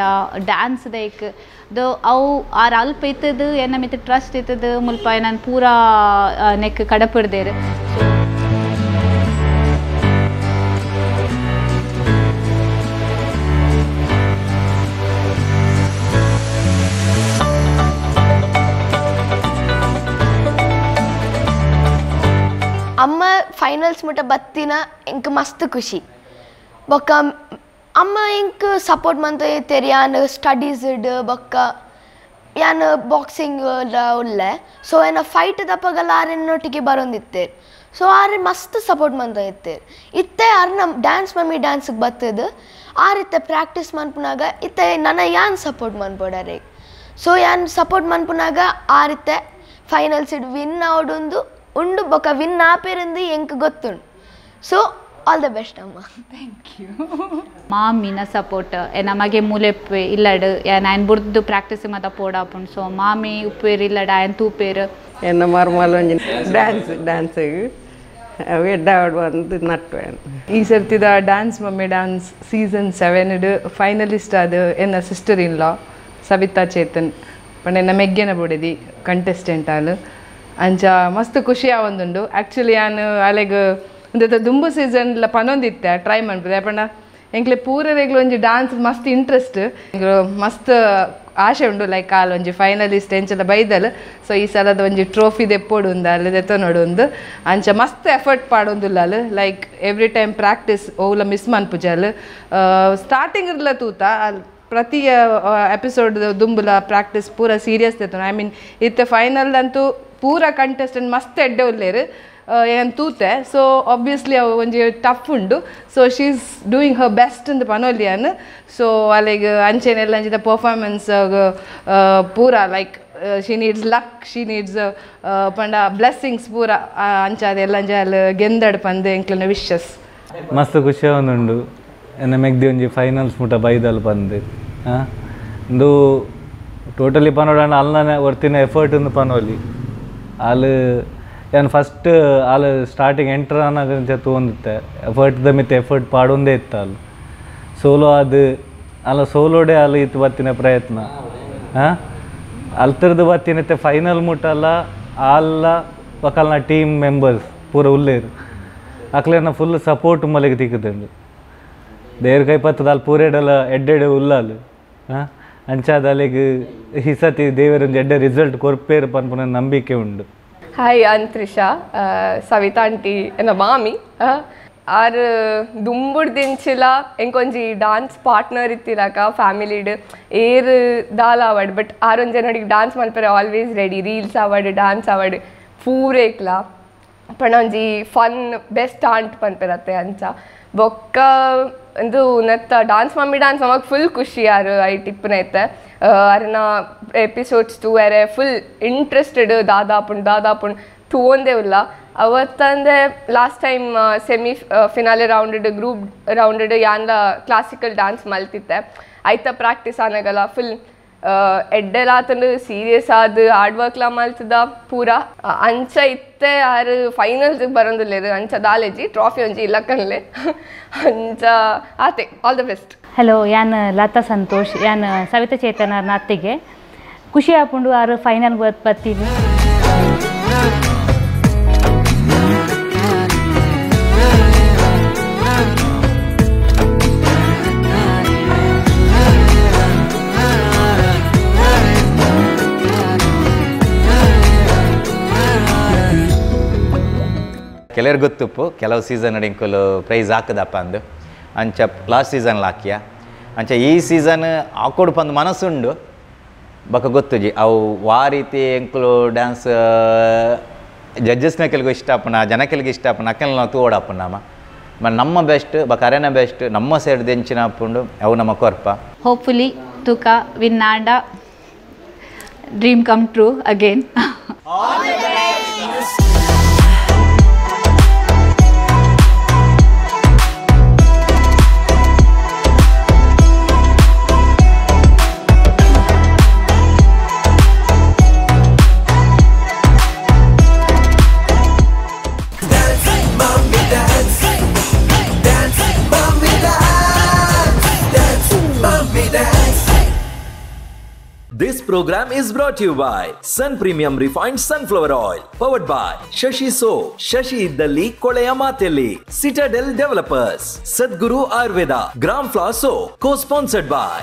Speaker 1: ಡ್ಯಾನ್ಸ್ ದೈಕ್ ಅದು ಅವು ಆರು ಅಲ್ಪ ಇತ್ತದು ಏನ ಮಿತ್ ಟ್ರಸ್ಟ್ ಇತ್ತದು ಮುಲ್ಪ ನಾನು ಪೂರಾ ನೆಕ್ ಕಡಪಿಡ್ದೇರು
Speaker 15: ಅಮ್ಮ ಫೈನಲ್ಸ್ ಮುಟ್ಟ ಬತ್ತಿನ ಇಂಕ ಮಸ್ತ್ ಖುಷಿ ಬೊಕ್ಕ ಅಮ್ಮ ಇಂಕ ಸಪೋರ್ಟ್ ಮಂತ ತೆರಿಯಾನ್ ಸ್ಟಡೀಸ್ ಬೊಕ್ಕ ಯಾನ್ ಬಾಕ್ಸಿಂಗ್ ಉಲ್ಲೆ ಸೊ ಏನ ಫೈಟ್ ದಪ್ಪಗಲ್ಲ ಆರೆನ್ನೊಟ್ಟಿಗೆ ಬರೋಂದಿತ್ತೇರು ಸೊ ಆರೆ ಮಸ್ತ್ ಸಪೋರ್ಟ್ ಮಂತ ಇತ್ತೇರು ಇತ್ತೆ ಆರ್ನ ಡ್ಯಾನ್ಸ್ ಮಮ್ಮಿ ಡ್ಯಾನ್ಸ್ಗೆ ಬತ್ತದು ಆರಿತ್ತೆ ಪ್ರಾಕ್ಟೀಸ್ ಮನ್ಪುನಾಗ ಇತ್ತೆ ನನ್ನ ಯಾನ್ ಸಪೋರ್ಟ್ ಮನ್ಪೋಡಾರೆ ಸೊ ಯಾನ್ ಸಪೋರ್ಟ್ ಮನ್ಪುನಾಗ ಆರಿತ್ತೆ ಫೈನಲ್ಸ್ ವಿನ್ ಆವೊಂದು ಉಂಡು ಬೊಕ ವಿನ್ ಆಪೇರಿಂದು ಎಂಕ್ ಗೊತ್ತುಂಡು. ಸೊ ಆಲ್ ದ ಬೆಸ್ಟ್ ಅಮ್ಮ.
Speaker 1: Thank you. ಮಾಮಿನ ಸಪೋರ್ಟ್ ನಮಗೆ ಮೂಲೆಪ್ಪೆ ಇಲ್ಲಡ್ ನಾನು ಬುರ್ದು ಪ್ರಾಕ್ಟೀಸ್ ಮಾತ ಪೋಡಾಪುಂಡು. ಸೊ ಮಾಮಿ ಉಪ್ಪೇರು ಇಲ್ಲಡ ಆಯನ್ ತೂಪೇರು
Speaker 7: ಎನ್ನ ಮರ್ಮಲ್ ಡ್ಯಾನ್ಸ್ ಎಡ್ಡಾಡು ಒಂದು ನಟ್ವೆ.
Speaker 11: ಈ ಸರ್ತಿದ dance mummy dance season 7 finalist ಆದ ಎನ್ನ sister in law Savita Chetan ಪಂಡ ಎನ್ನ ಮೆಗ್ಗೆನ ಬುಡಿದಿ ಕಂಟೆಸ್ಟೆಂಟ್ ಆಲು ಅಂಚ ಮಸ್ತ್ ಖುಷಿ ಆವೊಂದುಂಡು. ಆ್ಯಕ್ಚುಲಿ ನಾನು ಅಲೆಗ್ ಒಂದು ದುಂಬು ಸೀಸನ್ಲ ಪನೊಂದಿತ್ತೆ ಟ್ರೈ ಮಾಡ್ಬೋದು ಯಾಪಂಡ ಎಂಕ್ಲೆ ಪೂರರೆಗ್ಲು ಒಂಜಿ ಡ್ಯಾನ್ಸ್ ಮಸ್ತ್ ಇಂಟ್ರೆಸ್ಟ್ ಮಸ್ತ್ ಆಶೆ ಉಂಡು ಲೈಕ್ ಆಲ್ ಒಂಜಿ ಫೈನಲಿಸ್ಟ್ ಎಂಚೆಲ್ಲ ಬೈದಲ್. ಸೊ ಈ ಸಲದ ಒಂಜಿ ಟ್ರೋಫಿ ದೆಪ್ಪೋಡು ಅಲ್ಲಿ ದೆತ್ತನೋಡು ಒಂದು ಅಂಚ ಮಸ್ತ್ ಎಫರ್ಟ್ ಪಾಡೊಂದುಲ್ಲ ಲೈಕ್ ಎವ್ರಿ ಟೈಮ್ ಪ್ರಾಕ್ಟೀಸ್ ಓಲ ಮಿಸ್ ಮನ್ಪುಜಲ್ ಸ್ಟಾರ್ಟಿಂಗ್ ಇರ್ಲ ತೂತ ಪ್ರತಿ ಎಪಿಸೋಡ್ ದುಂಬುಲ ಪ್ರಾಕ್ಟೀಸ್ ಪೂರ ಸೀರಿಯಸ್ ದೆತ್ತನು. ಐ ಮೀನ್ ಇತ್ತೆ ಫೈನಲ್ ಅಂತೂ ಪೂರ ಕಂಟೆಸ್ಟೆಂಟ್ ಮಸ್ತ್ ಎಡ್ಡೆ ಉಲ್ಲೇರು ಏನು ತೂತೆ. ಸೊ ಆಬ್ವಿಯಸ್ಲಿ ಅವು ಒಂಜಿ ಟಫ್ ಉಂಡು. So she is doing Har best ಅಂತ ಪನೋಲಿಯನ್. ಸೊ ಅಲ್ಲಿಗೆ ಅಂಚೆನೆಲ್ಲ ಅಂಚಿದ ಪರ್ಫಾರ್ಮೆನ್ಸ್ ಪೂರ like she needs luck, she needs ಪಂಡ ಬ್ಲೆಸ್ಸಿಂಗ್ಸ್ ಪೂರ ಅಂಚಾದೆಲ್ಲ ಅಲ್ಲಿ ಗೆಂದಡ್ ಪಂದೆ ಎಂಕ್ಲನ ವಿಶಸ್.
Speaker 23: ಮಸ್ತ್ ಖುಷಿ ಆವೊಂದುಂಡು ಎನ್ನ ಮೆಗ್ದಿ ಒಂಜಿ ಫೈನಲ್ಸ್ ಮುಟ ಬೈದಲ್ ಪಂದೆ ಇಂದು ಟೋಟಲಿ ಪನೋಡಣ ಅಲ್ಲನೆ ಒರ್ತಿನ ಎಫರ್ಟ್ ಒಂದು ಪನೋಲಿ ಅಲ್ಲಿ ಏನು ಫಸ್ಟ್ ಅಲ್ಲಿ ಸ್ಟಾರ್ಟಿಂಗ್ ಎಂಟರ್ ಅನ್ನೋದಂತ ತೊಗೊಂಡಿತ್ತೆ ಎಫರ್ಟ್ದ ಮಿತ್ತ ಎಫರ್ಟ್ ಪಾಡೊಂದೇ ಇತ್ತು ಅಲ್ಲಿ ಸೋಲೋ ಅದು ಅಲ್ಲ ಸೋಲೋಡೆ ಅಲ್ಲಿ ಇತ್ತು ಬತ್ತಿನ ಪ್ರಯತ್ನ ಅಲ್ತರದ್ದು ಬತ್ತಿನತ್ತೆ ಫೈನಲ್ ಮುಟ್ಟಲ್ಲ ಅಲ್ಲ ಪಕ್ಕಲ್ನ ಟೀಮ್ ಮೆಂಬರ್ಸ್ ಪೂರ ಉಲ್ಲೇರು ಅಕ್ಲೇನ ಫುಲ್ ಸಪೋರ್ಟ್ ಮಲೆಗೆ ತಿಕ್ಕದಂಡು ದೇವ್ರ ಕೈ ಪತ್ತದ ಅಲ್ಲಿ ಪೂರೆಡಲ್ಲ ಎಡ್ಡೆಡೆ ಉಲ್ಲಲ್ಲಿ ಅಂಚಾದ ಅಲ್ಲಿಗೆ ಈ ಸತಿ ದೇವರೊಂದು ಎಡ್ಡೆ ರಿಸಲ್ಟ್ ಕೊರ್ಪೇರು ಪನ್ಪುನ ನಂಬಿಕೆ ಉಂಡು.
Speaker 11: ಹಾಯ್ ಅಂತ್ರಿಷಾ ಸವಿತಾ ಆಂಟಿ ಎನ್ನ ಮಾಮಿ ಆರು ದುಂಬುಡ್ದಿಂಚಿಲ ಎಂಕೊಂಜಿ ಡಾನ್ಸ್ ಪಾರ್ಟ್ನರ್ ಇತ್ತಿರಾಕ ಫ್ಯಾಮಿಲಿಡ್ ಏರು ದಾಲ್ ಆವಡ್ ಬಟ್ ಆರೊಂದು ಜನಡಿಗೆ ಡಾನ್ಸ್ ಮಲ್ಪರೆ ಆಲ್ವೇಸ್ ರೆಡಿ ರೀಲ್ಸ್ ಆವಡ್ ಡಾನ್ಸ್ ಆವಡ್ ಪೂರೇಕ್ಲ ಪಣ ಒಂಜಿ ಫನ್ ಬೆಸ್ಟ್ ಆಂಟ್ ಪನ್ಪೆರತ್ತೆ ಅಂಚ ಬೊಕ್ಕ ಒಂದು ನೆತ್ತ ಡಾನ್ಸ್ ಮಮ್ಮಿ ಡಾನ್ಸ್ ನಮಗೆ ಫುಲ್ ಖುಷಿ ಯಾರು ಐ ಟಿಪ್ಪನ ಐತೆ ಅರನ ಎಪಿಸೋಡ್ಸ್ ಟು ಬೇರೆ ಫುಲ್ ಇಂಟ್ರೆಸ್ಟೆಡ್ ದಾದಾಪುಂಡ್ ತೂಂದೇ ಇಲ್ಲ ಅವತ್ತಂದರೆ ಲಾಸ್ಟ್ ಟೈಮ್ ಸೆಮಿ ಫಿನಾಲೆ ರೌಂಡೆಡ್ ಗ್ರೂಪ್ ರೌಂಡೆಡ್ ಯಾನ್ಲ ಕ್ಲಾಸಿಕಲ್ ಡಾನ್ಸ್ ಮಲ್ತಿತ್ತೆ ಆಯ್ತ ಪ್ರಾಕ್ಟೀಸ್ ಆನಾಗಲ್ಲ ಫುಲ್ ಎಡ್ಡೆಲಾತಂದು ಸೀರಿಯಸ್ ಆದ ಹಾರ್ಡ್ ವರ್ಕ್ಲ ಮಲ್ತದ ಪೂರ ಅಂಚ ಇತ್ತೆ ಯಾರು ಫೈನಲ್ಸ್ ಬರೋದಿಲ್ಲ ಅಂಚ ದಾಲೇಜಿ ಟ್ರಾಫಿ ಒಂಜಿ ಇಲ್ಲಕ್ಕನ್ಲೆ ಅಂಚ ಆತೆ ಆಲ್ ದ ಬೆಸ್ಟ್.
Speaker 16: ಹಲೋ ಯಾನ್ ಲತಾ ಸಂತೋಷ್ ಯಾನ್ ಸವಿತಾ ಚೇತನರ್ನ ಅತ್ತಿಗೆ ಖುಷಿ ಆಪುಂಡು ಆರು ಫೈನಲ್ ಬರ್ತೀನಿ.
Speaker 3: ಕೆಲವ್ರು ಗೊತ್ತುಪ್ಪು ಕೆಲವು ಸೀಸನ್ ಅಡಿಂಕಲು ಪ್ರೈಸ್ ಹಾಕದಪ್ಪ ಅಂದು ಅಂಚ ಲಾಸ್ಟ್ ಸೀಸನ್ಲ ಹಾಕಿಯ ಅಂಚ ಈ ಸೀಸನ್ ಹಾಕೊಡು ಪಂದು ಮನಸ್ಸುಂಡು ಬಕ ಗೊತ್ತುಜಿ ಅವು ವಾ ರೀತಿ ಎಂಕುಲು ಡ್ಯಾನ್ಸ್ ಜಡ್ಜಸ್ನ ಕೆಲಗೂ ಇಷ್ಟ ಆಪುನ ಜನ ಕೆಲಗೆ ಇಷ್ಟ ಆಪುನ ಅಕ್ಕೆಲ್ಲ ನಾವು ತೋಡಾಪುನ ನಮ್ಮ ನಮ್ಮ ಬೆಸ್ಟ್ ಬಕ ಅರೆನ ಬೆಸ್ಟ್ ನಮ್ಮ ಸೈಡ್ ದೆಂಚಿನ ಆಪುಂಡು ಅವು ನಮ್ಮ ಕೊರ್ಪ
Speaker 1: ಹೋಪ್ಫುಲಿ ತುಕ ವಿನ್ ಆಂಡ dream come true again.
Speaker 24: This program is brought to you by Sun Premium Refined Sunflower Oil, powered by Shashi Soap, Shashi Iddalli Koleya Mateli, Citadel Developers, Sadguru Ayurveda, Gram Flour Soap, co-sponsored by